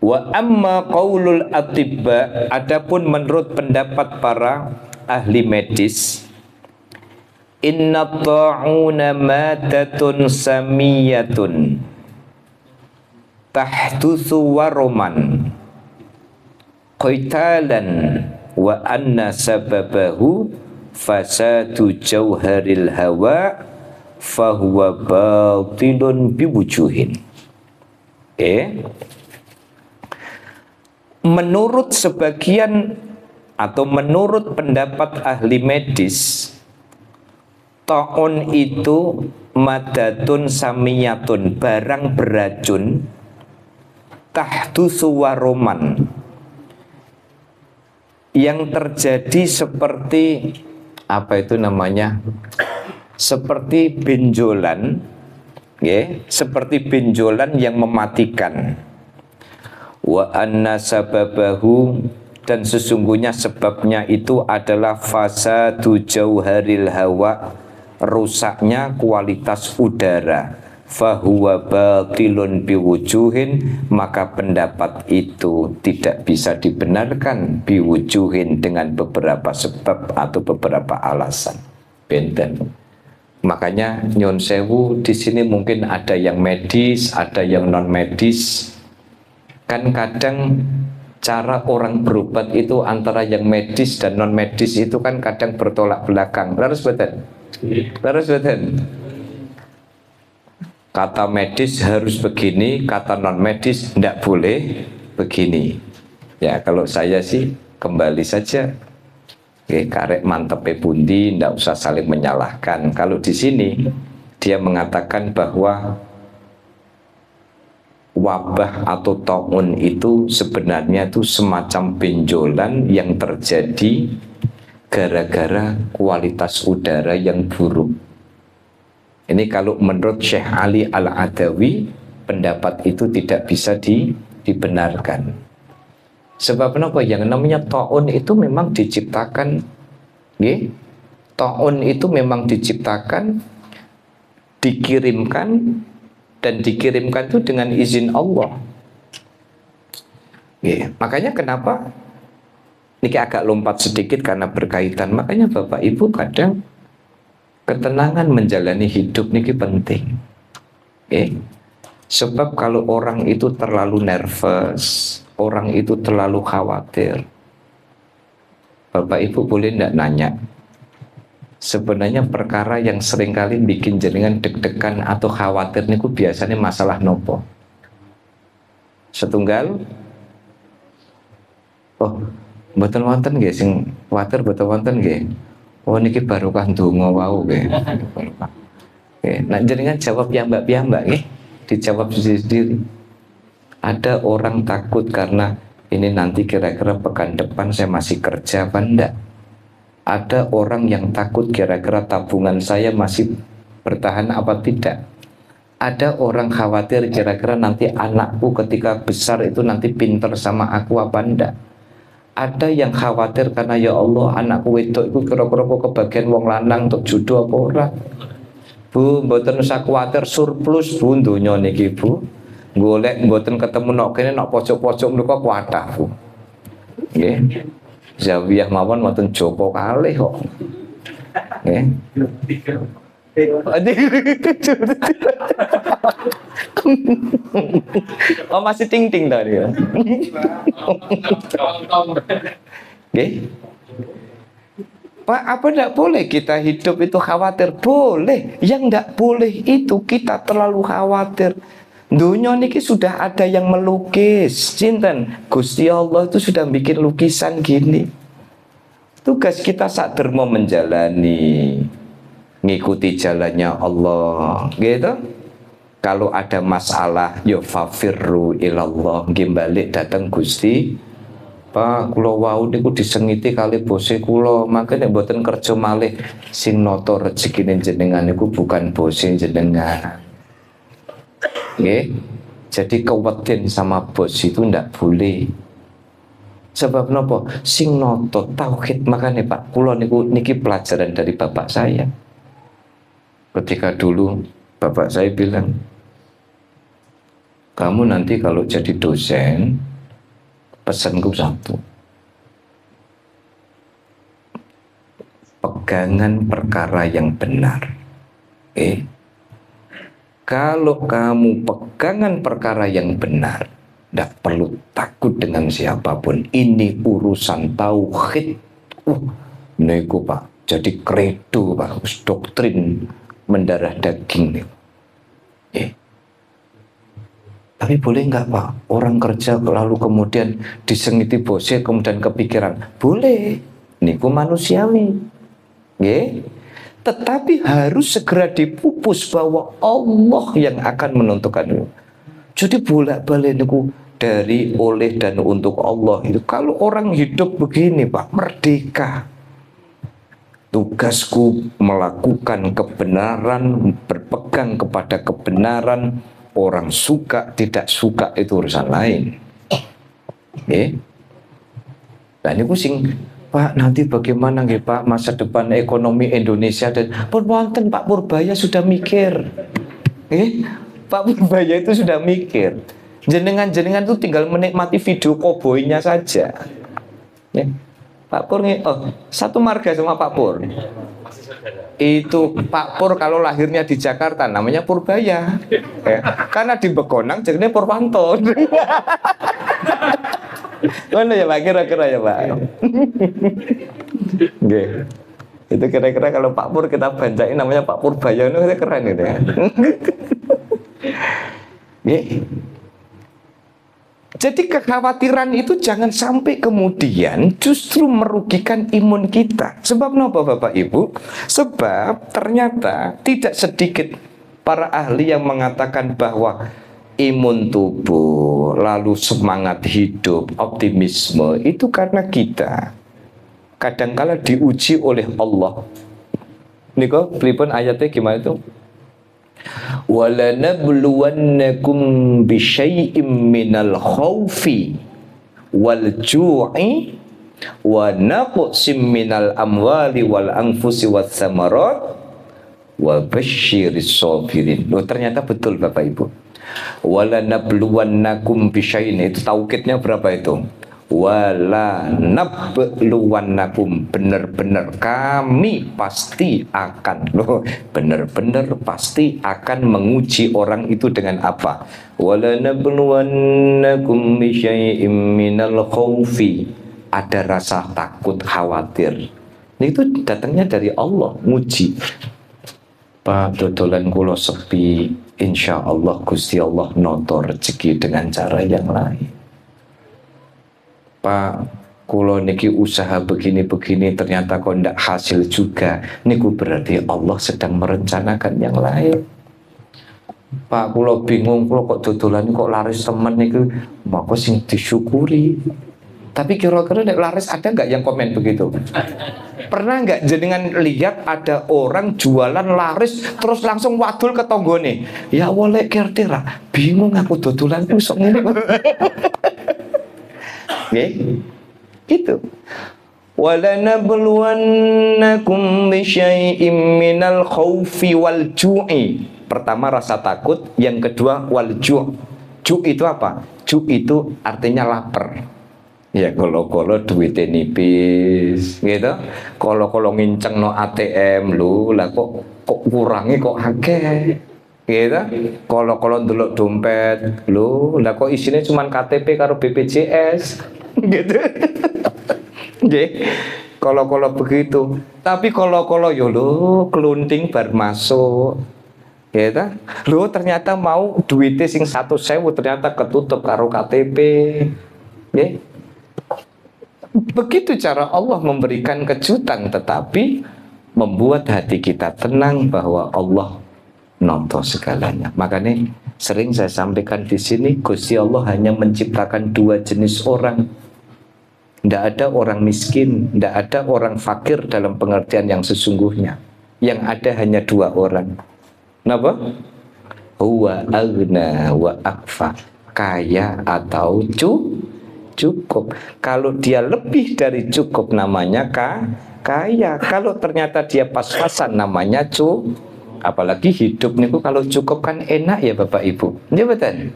Wa amma qaulul atibba, adapun menurut pendapat para ahli medis, inna ta'una madatun samiyatun tahdutsu waroman qaitalan wa anna sababahu fasadu jauharil hawa fahuwa batilun biwujuhin. menurut sebagian atau menurut pendapat ahli medis, taun itu madatun samiyatun, barang beracun, tahtu suwaroman, yang terjadi seperti apa itu namanya, seperti benjolan, ya, seperti benjolan yang mematikan. Wa anna sababahu, dan sesungguhnya sebabnya itu adalah fasadu jauharil hawa, rusaknya kualitas udara. Fahuwa batilun biwujuhin, maka pendapat itu tidak bisa dibenarkan biwujuhin, dengan beberapa sebab atau beberapa alasan. Benten. Makanya nyon sewu di sini mungkin ada yang medis, ada yang non medis. Kan kadang cara orang berobat itu antara yang medis dan non medis itu kan kadang bertolak belakang. Terus betul. Kata medis harus begini, kata non medis tidak boleh begini. Ya kalau saya sih kembali saja, oke, karek mantepe pundi, tidak usah saling menyalahkan. Kalau di sini dia mengatakan bahwa wabah atau taun itu sebenarnya itu semacam benjolan yang terjadi gara-gara kualitas udara yang buruk. Ini kalau menurut Syekh Ali Al-Adawi, pendapat itu tidak bisa dibenarkan. Sebab apa? Yang namanya taun itu memang diciptakan, ya? Taun itu memang diciptakan, dikirimkan, dan dikirimkan itu dengan izin Allah. Ya, makanya kenapa? Ini agak lompat sedikit karena berkaitan. Makanya Bapak Ibu kadang ketenangan menjalani hidup ini penting. Okay. Sebab kalau orang itu terlalu nervous, orang itu terlalu khawatir, Bapak Ibu boleh tidak nanya, sebenarnya perkara yang seringkali bikin jenengan deg-degan atau khawatir niku biasanya masalah nopo? Setunggal, oh mboten wonten nggih sing khawatir, mboten wonten nggih. Oh niki barokah ndonga wau nggih. Nah jenengan jawab piyambak-piyambak nggih, dijawab sendiri-sendiri. Ada orang takut karena ini nanti kira-kira pekan depan saya masih kerja apa enggak? Ada orang yang takut kira-kira tabungan saya masih bertahan apa tidak? Ada orang khawatir kira-kira nanti anakku ketika besar itu nanti pinter sama aku apa enggak? Ada yang khawatir karena ya Allah anakku wedok itu kira-kira kok kebagian wong lanang untuk jodoh apa ora. Bu, mboten usah kuwatir surplus Bu donya niki Bu. Golek mboten ketemu nok kene nok pojok-pojok menika kuwathah Bu. Nggih. Zawiyah mawon mboten Joko kalih kok. Nggih. Oh masih ting-ting tadi ya. Oke. Pak, apa tidak boleh kita hidup itu khawatir? Boleh. Yang tidak boleh itu kita terlalu khawatir. Dunia niki sudah ada yang melukis. Cinten, Gusti Allah itu sudah bikin lukisan gini. Tugas kita saat mau menjalani, ngikuti jalannya Allah, gitu. Kalau ada masalah, yo fafirru ilallah, balik datang Gusti. Pak, kula wau niku disengiti kali bose kula, makanya mboten kerja malih. Sing noto rezekine jenengan niku bukan bose jenengan. Nggih. Jadi keweden sama bos itu ndak boleh. Sebab nopo? Sing noto tauhid, makanya Pak, kula niku niki pelajaran dari bapak saya. Ketika dulu bapak saya bilang, kamu nanti kalau jadi dosen, pesanku satu, pegangan perkara yang benar. Kalau kamu pegangan perkara yang benar, tidak perlu takut dengan siapapun. Ini urusan tauhid. Niku Pak, jadi kredo Pak, doktrin mendarah daging nih. Tapi boleh nggak Pak, orang kerja lalu kemudian disengiti bosnya kemudian kepikiran? Boleh, niku manusiawi. Nggih. Tetapi harus segera dipupus bahwa Allah yang akan menentukan itu. Jadi bolak-balik niku dari, oleh, dan untuk Allah itu. Kalau orang hidup begini Pak, merdeka. Tugasku melakukan kebenaran, berpegang kepada kebenaran. Orang suka, tidak suka itu urusan lain. Dan ini pusing, Pak, nanti bagaimana nggih Pak masa depan ekonomi Indonesia? Dan pun wonten Pak Purbaya sudah mikir. Pak Purbaya itu sudah mikir. Jenengan itu tinggal menikmati video koboinya saja. Pak Pur nih, satu marga sama Pak Pur. Itu Pak Pur kalau lahirnya di Jakarta namanya Purbaya. Karena di Begonang jadinya Purwanto. Mana ya Pak, kira-kira ya Pak. Nggih. Itu kira-kira kalau Pak Pur kita banjain namanya Pak Purbaya, itu keren gitu ya. Jadi kekhawatiran itu jangan sampai kemudian justru merugikan imun kita. Sebab apa Bapak Ibu? Sebab ternyata tidak sedikit para ahli yang mengatakan bahwa imun tubuh, lalu semangat hidup, optimisme itu karena kita kadangkala diuji oleh Allah. Niko, pripun ayatnya gimana itu? وَلَنَبْلُوَنَّكُمْ بِشَيْءٍ مِّنَ الْخَوْفِ وَالْجُوعِ وَنَقْصٍ مِّنَ الْأَمْوَالِ وَالْأَنفُسِ وَالثَّمَرَاتِ وَبَشِّرِ الصَّابِرِينَ. Ternyata betul Bapak Ibu. وَلَنَبْلُوَنَّكُمْ بِشَيْءٍ, itu taukidnya berapa itu? Wala nabluwannakum, benar-benar kami pasti akan, benar-benar pasti akan menguji orang itu dengan apa? Wala nabluwannakum bisyai'im minal khaufi, ada rasa takut, khawatir. Itu datangnya dari Allah, nguji. Pak, dodolan kula sepi, insya Allah Gusti Allah noto rezeki dengan cara yang lain. Pak, kalau niki usaha begini-begini ternyata kok ndak hasil juga, niku berarti Allah sedang merencanakan yang lain. Pak, kalau bingung, kalau kok dodolan kok laris temen niku, maka sing disyukuri. Tapi kira-kira nek laris ada nggak yang komen begitu? Pernah nggak jenengan lihat ada orang jualan laris terus langsung wadul ke tonggone? Ya woleh kertera, bingung aku dodolan ku sok ngene. Gitu. Walanabluwannakum bisyai'im minal khaufi wal ju'i. Pertama rasa takut, yang kedua wal ju'. Ju' itu apa? Ju' itu artinya lapar. Ya kalau duitnya nipis, gitu. Kalau nginceng no ATM lu, lah kok kurangi kok akeh. Gitu. Kalau ndelok dompet lu, lah kok isinya cuma KTP karo BPJS. Gitu. Kalau begitu. Tapi kalau yo lo kelunting bar masuk, gitu. Lo ternyata mau duitnya sing 1.000 ternyata ketutup karo KTP. Begitu cara Allah memberikan kejutan, tetapi membuat hati kita tenang bahwa Allah nonton segalanya. Makanya sering saya sampaikan di sini, Gusti Allah hanya menciptakan 2 jenis orang. Tidak ada orang miskin, tidak ada orang fakir dalam pengertian yang sesungguhnya. Yang ada hanya 2 orang. Kenapa? Huwa aghna wa akfa, kaya atau cukup. Kalau dia lebih dari cukup namanya kaya. Kalau ternyata dia pas-pasan namanya apalagi hidup niku kalau cukup kan enak ya Bapak Ibu. Nggih mboten?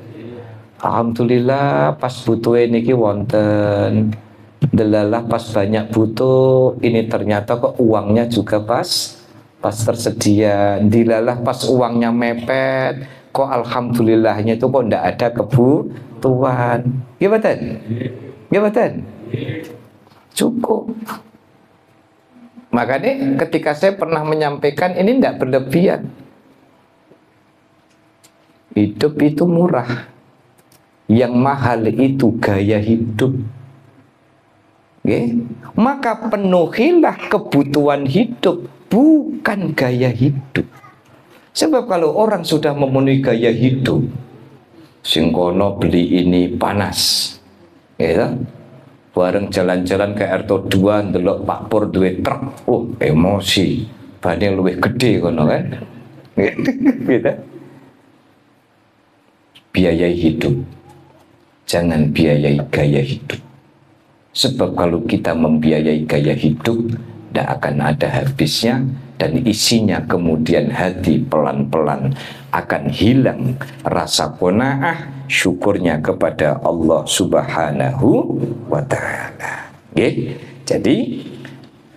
Alhamdulillah pas butuh niki wonten. Delalah pas banyak butuh, ini ternyata kok uangnya juga pas tersedia. Dilalah pas uangnya mepet, kok alhamdulillahnya itu kok ndak ada kebutuhan. Gimana? Cukup. Makanya ketika saya pernah menyampaikan ini ndak berlebihan. Hidup itu murah. Yang mahal itu gaya hidup. Maka penuhilah kebutuhan hidup, bukan gaya hidup. Sebab kalau orang sudah memenuhi gaya hidup, singkono beli ini panas, ya, bareng jalan-jalan ke RT2 ndelok Pak Pur duwe truk, emosi, banding luwih gede kono kan. Gitu. Biayai hidup, jangan biayai gaya hidup. Sebab kalau kita membiayai gaya hidup, tidak akan ada habisnya, dan isinya kemudian hati pelan-pelan akan hilang rasa qanaah, syukurnya kepada Allah Subhanahu wa Ta'ala. Jadi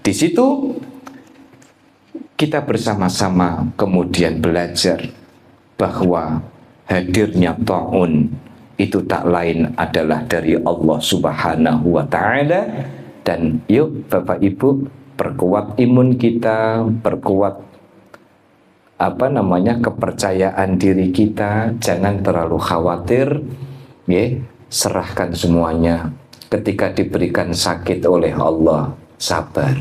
di situ kita bersama-sama kemudian belajar bahwa hadirnya ta'un itu tak lain adalah dari Allah Subhanahu wa Ta'ala. Dan yuk Bapak Ibu, perkuat imun kita, perkuat kepercayaan diri kita, jangan terlalu khawatir, serahkan semuanya. Ketika diberikan sakit oleh Allah, sabar.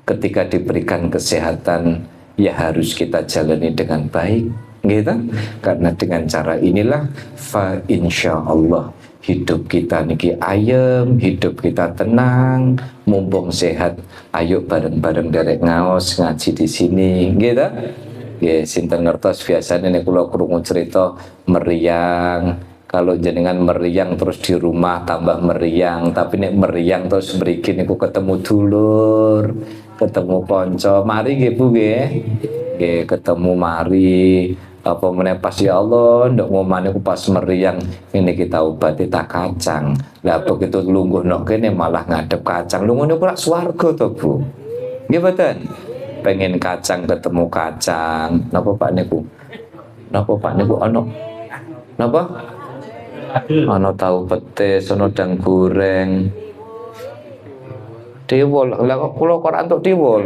Ketika diberikan kesehatan, ya harus kita jalani dengan baik, gitu. Karena dengan cara inilah fa insyaallah hidup kita niki ayem, hidup kita tenang, mumpung sehat. Ayo bareng-bareng derek ngaos ngaji di sini, gitu. Ya, sinten ngertos biasanya nek kula krungu cerita meriang. Kalau jenengan meriang terus di rumah tambah meriang, tapi nek meriang terus mriki niku ketemu dulur, ketemu konco, mari nggih Bu nggih. Nggih ketemu mari. Apa meneh pas ya Allah ndok ngomane ku pas meriang ini kita obati tak kacang. Lah begitu lungguh nok kene malah ngadep kacang. Lho ngono ku lak swarga to Bu. Nggih mboten? Pengen kacang ketemu kacang. Napa Pak niku? Napa Pak niku ana? Napa? Ana tahu petis, ana dang goreng. Tiwul, lah kok kula kok antuk tiwul.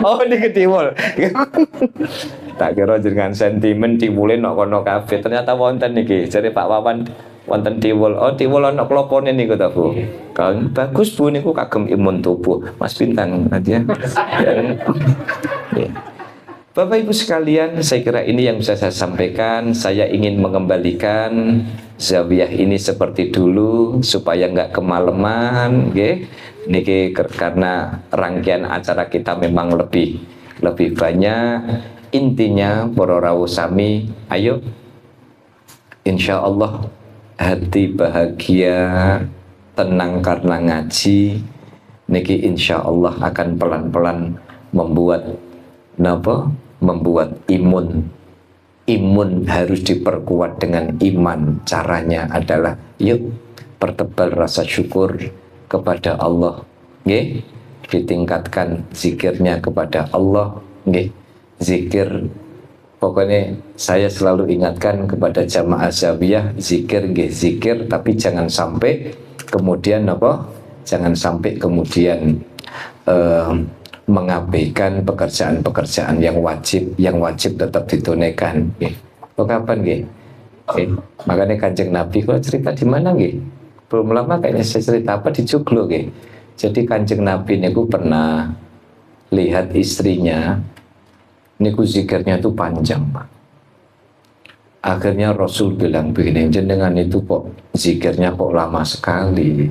Oh niki tiwul. Tak kira jenengan sentimen tiwule nok kono kabeh. Ternyata wonten niki. Jare Pak Wawan wonten tiwul. Oh tiwul ana klopone niku ta Bu. Kan bagus Bu niku kagem imun tubuh. Mas Bintang aja. Ya. Bapak Ibu sekalian, saya kira ini yang bisa saya sampaikan. Saya ingin mengembalikan zawiyah ini seperti dulu supaya nggak kemalaman, niki karena rangkaian acara kita memang lebih banyak. Intinya para rawuh sami, ayo insya Allah hati bahagia, tenang karena ngaji. Niki insya Allah akan pelan-pelan membuat imun harus diperkuat dengan iman. Caranya adalah yuk pertebal rasa syukur kepada Allah, ditingkatkan zikirnya kepada Allah, zikir. Pokoknya saya selalu ingatkan kepada jamaah zawiyah, zikir zikir, tapi jangan sampai kemudian mengabaikan pekerjaan-pekerjaan yang wajib tetap ditunaikan. Kapan makanya Kanjeng Nabi kalau cerita di mana belum lama kayaknya saya cerita di Joglo. Jadi Kanjeng Nabi niku pernah lihat istrinya niku zikirnya itu panjang, Pak. Akhirnya Rasul bilang begini, jenengan itu kok zikirnya kok lama sekali.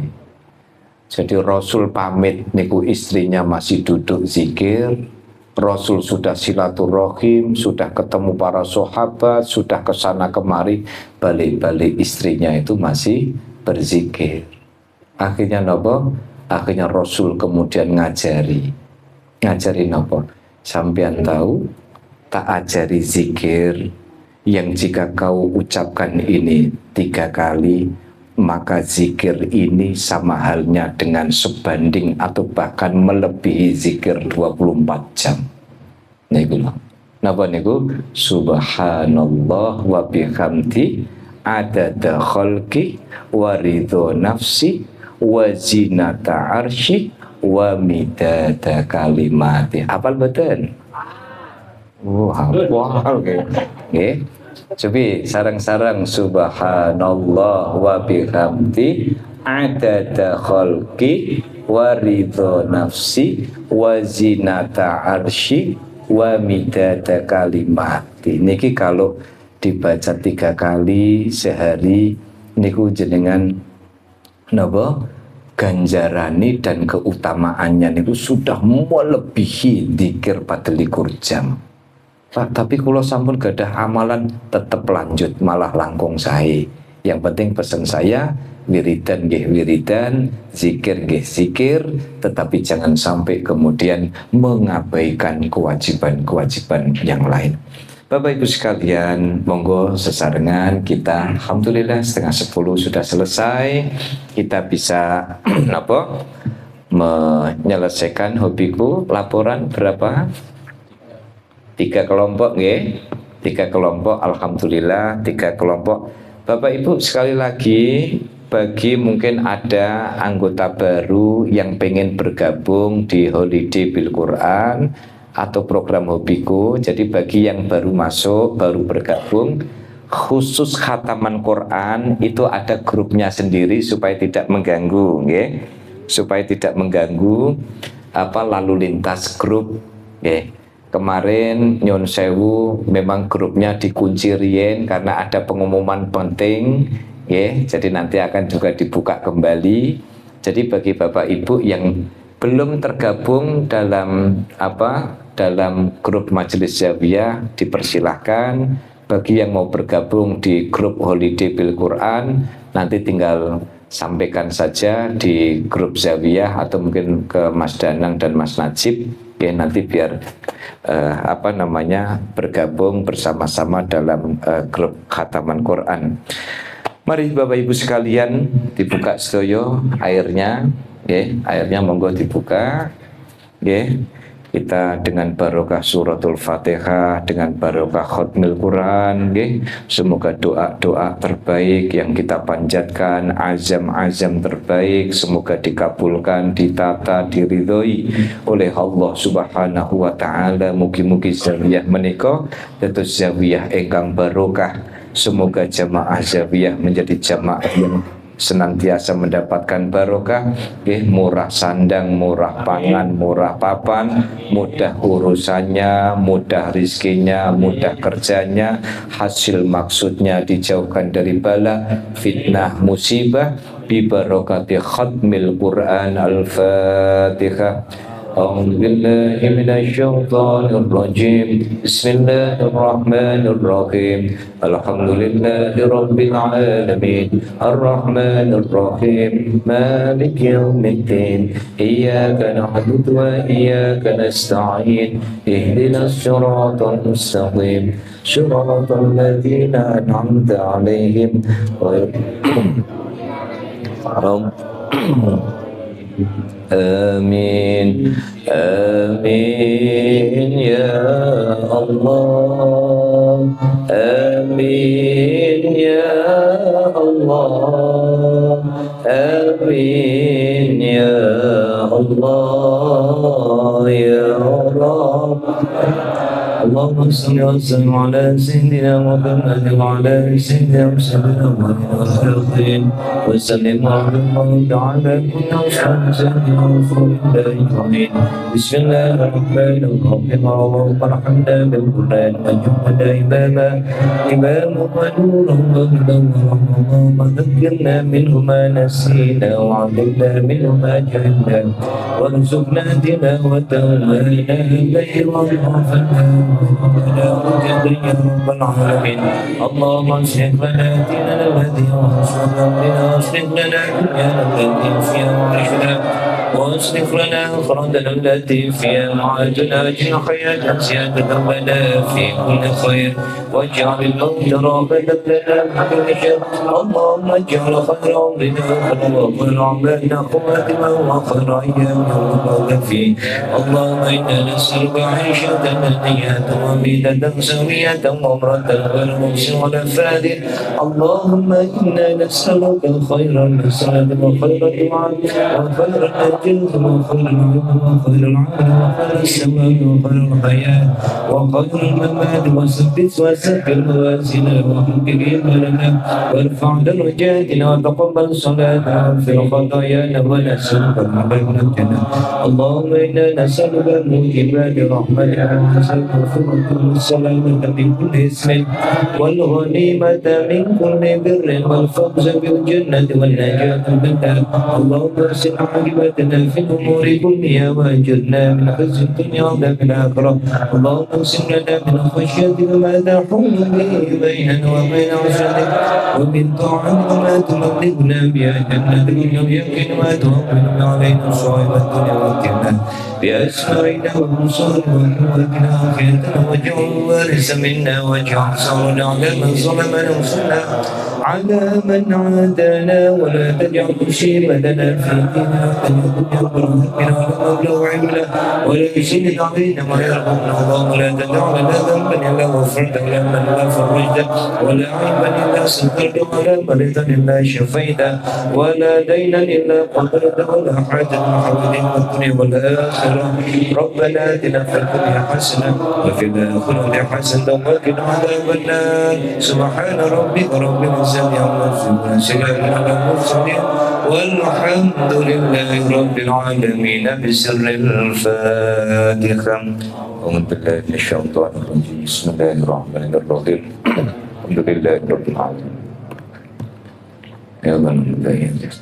Jadi Rasul pamit niku istrinya masih duduk zikir. Rasul sudah silaturahim, sudah ketemu para sahabat, sudah kesana kemari, balik-balik istrinya itu masih berzikir. Akhirnya Akhirnya Rasul kemudian ngajari sampean tahu, tak ajari zikir yang jika kau ucapkan ini 3 kali, maka zikir ini sama halnya dengan sebanding atau bahkan melebihi zikir 24 jam. Niku napa niku? Subhanallah wa bihamdi adada khalqi wa ridho nafsi wa zinata arsy wa midada kalimati. Apal betul? Hafal nggih. Cobi sarang-sarang subhanallah wa bihamdi adada khalqi wa ridho nafsi wa zinata arsy wa midada kalimati. Niki kalau dibaca 3 kali sehari niku jenengan napa ganjarani dan keutamaannya niku sudah melebihi dzikir 24 jam. Pak, tapi kalau sampun gadah amalan tetap lanjut malah langkung sae. Yang penting pesan saya wiridan nggih wiridan, zikir nggih zikir, tetapi jangan sampai kemudian mengabaikan kewajiban-kewajiban yang lain. Bapak Ibu sekalian, monggo sesarengan kita alhamdulillah 9:30 sudah selesai. Kita bisa apa? Menyelesaikan hobiku. Laporan berapa? 3 kelompok nggih. 3 kelompok alhamdulillah 3 kelompok. Bapak Ibu sekali lagi, bagi mungkin ada anggota baru yang pengen bergabung di Holiday Bil Quran atau program hobiku, jadi bagi yang baru masuk, baru bergabung, khusus khataman Quran itu ada grupnya sendiri supaya tidak mengganggu, okay? Supaya tidak mengganggu lalu lintas grup, okay? Kemarin Nyon Sewu memang grupnya dikunci rien karena ada pengumuman penting, okay? Jadi nanti akan juga dibuka kembali. Jadi bagi Bapak Ibu yang belum tergabung dalam dalam grup Majelis Zawiyah dipersilahkan. Bagi yang mau bergabung di grup Holiday Bil Quran nanti tinggal sampaikan saja di grup Zawiyah atau mungkin ke Mas Danang dan Mas Najib ya, nanti biar bergabung bersama-sama dalam grup khataman Quran. Mari Bapak Ibu sekalian dibuka sedaya airnya. Airnya monggo dibuka. Kita dengan barokah suratul Fatihah, dengan barokah khutmil Quran, semoga doa-doa terbaik yang kita panjatkan, azam-azam terbaik, semoga dikabulkan, ditata, diridhoi oleh Allah Subhanahu wa taala. Mugi-mugi zawiyah menika dados zawiyah ingkang barokah. Semoga jamaah zawiyah menjadi jamaah yang senantiasa mendapatkan barokah, murah sandang, murah pangan, murah papan, mudah urusannya, mudah rizkinya, mudah kerjanya, hasil maksudnya dijauhkan dari bala, fitnah, musibah, bi barakati khatmil Quran. Al-Fatihah. أعوذ بالله من الشيطان الرجيم بسم الله الرحمن الرحيم الحمد لله رب العالمين الرحمن الرحيم مالك يوم الدين إياك نعبد وإياك نستعين اهدنا الصراط المستقيم صراط الذين أنعمت عليهم غير آمين آمين يا الله آمين يا الله آمين يا الله يا رب. اللهم صل وسلم على سيدنا محمد وعلى سيدنا محمد وسلم على كل سيدنا رسول الله أجمعين. بسم الله الرحمن الرحيم. اللهم ارحمنا بالقرآن واجعلنا إماما ونورا وهدى ورحمة. اللهم ذكرنا منه ما نسينا وعلمنا منه ما جهلنا وارزقنا تلاوته وإنا غير غافلنا ولا حجة يا رب العالمين. اللهم اصلح لنا ديننا الذي هو عصمة أمرنا واصلح لنا دنيانا التي فيها معاشنا واصلح لنا آخرتنا التي فيها معادنا اجعل حياة زيادة لنا في كل خير واجعل الموت راحة لنا من كل شر. اللهم اجعل خير عمرنا وخير أعمالنا خواتمه وخير أيامنا وبارك فيه. اللهم إنا نسألك عيشة هنية وميتة سوية وامرة غير مخزٍ ولا فادٍ. اللهم إنا نسألك خير المسألة وخير الدعاء وخير الجنة وخير العلم وخير العمل وخير الثواب وخير الحياة وخير الممات وثبت موازيننا وحقق إيماننا وارفع درجاتنا وتقبل صلاتنا واغفر خطايانا ونسألك الجنة. اللهم إنا نسألك موجبات رحمتك ونسألك الفرج والسلامة من كل إثم والغنيمة من كل بر والفوز بالجنة والنجاة من النار. اللهم احسن عاقبتنا في الأمور كلها وأجرنا من خزي الدنيا وعذاب الآخرة. اللهم اقسم لنا من خشيتك ما تحول به بيننا وبين عصيتك ومن طاعتك ما تبلغنا بها جنتك واليقين ما تهون علينا صائب الدنيا والجنة بأسمائنا وأبصارنا وقوتنا وحياتنا واجعل الوارث منا واجعل ثارنا على من ظلمنا وانصرنا على من عادانا ولا تجعل مصيبتنا في ديننا ولا تكن برحمتنا ولا مبلغ علمنا ولا يسلط علينا ما يرحمنا. اللهم لا تدع لنا ذنبا إلا غفرته ولا هما إلا فرجته ولا عيبا إلا سترته ولا مريضا إلا شفيته ولا دينا إلا قضيته ولا حاجة من حوائج الدنيا والآخرة. ربنا آتنا في الدنيا حسنة وفي الآخرة حسنة وقنا عذاب النار. سبحان ربك رب العزة عما يصفون وسلام على المرسلين والحمد لله رب العالمين. بسر الفاتحة. أعوذ بالله من الشيطان الرجيم. بسم الله الرحمن الرحيم. الحمد لله رب العالمين. يا من لا ينجح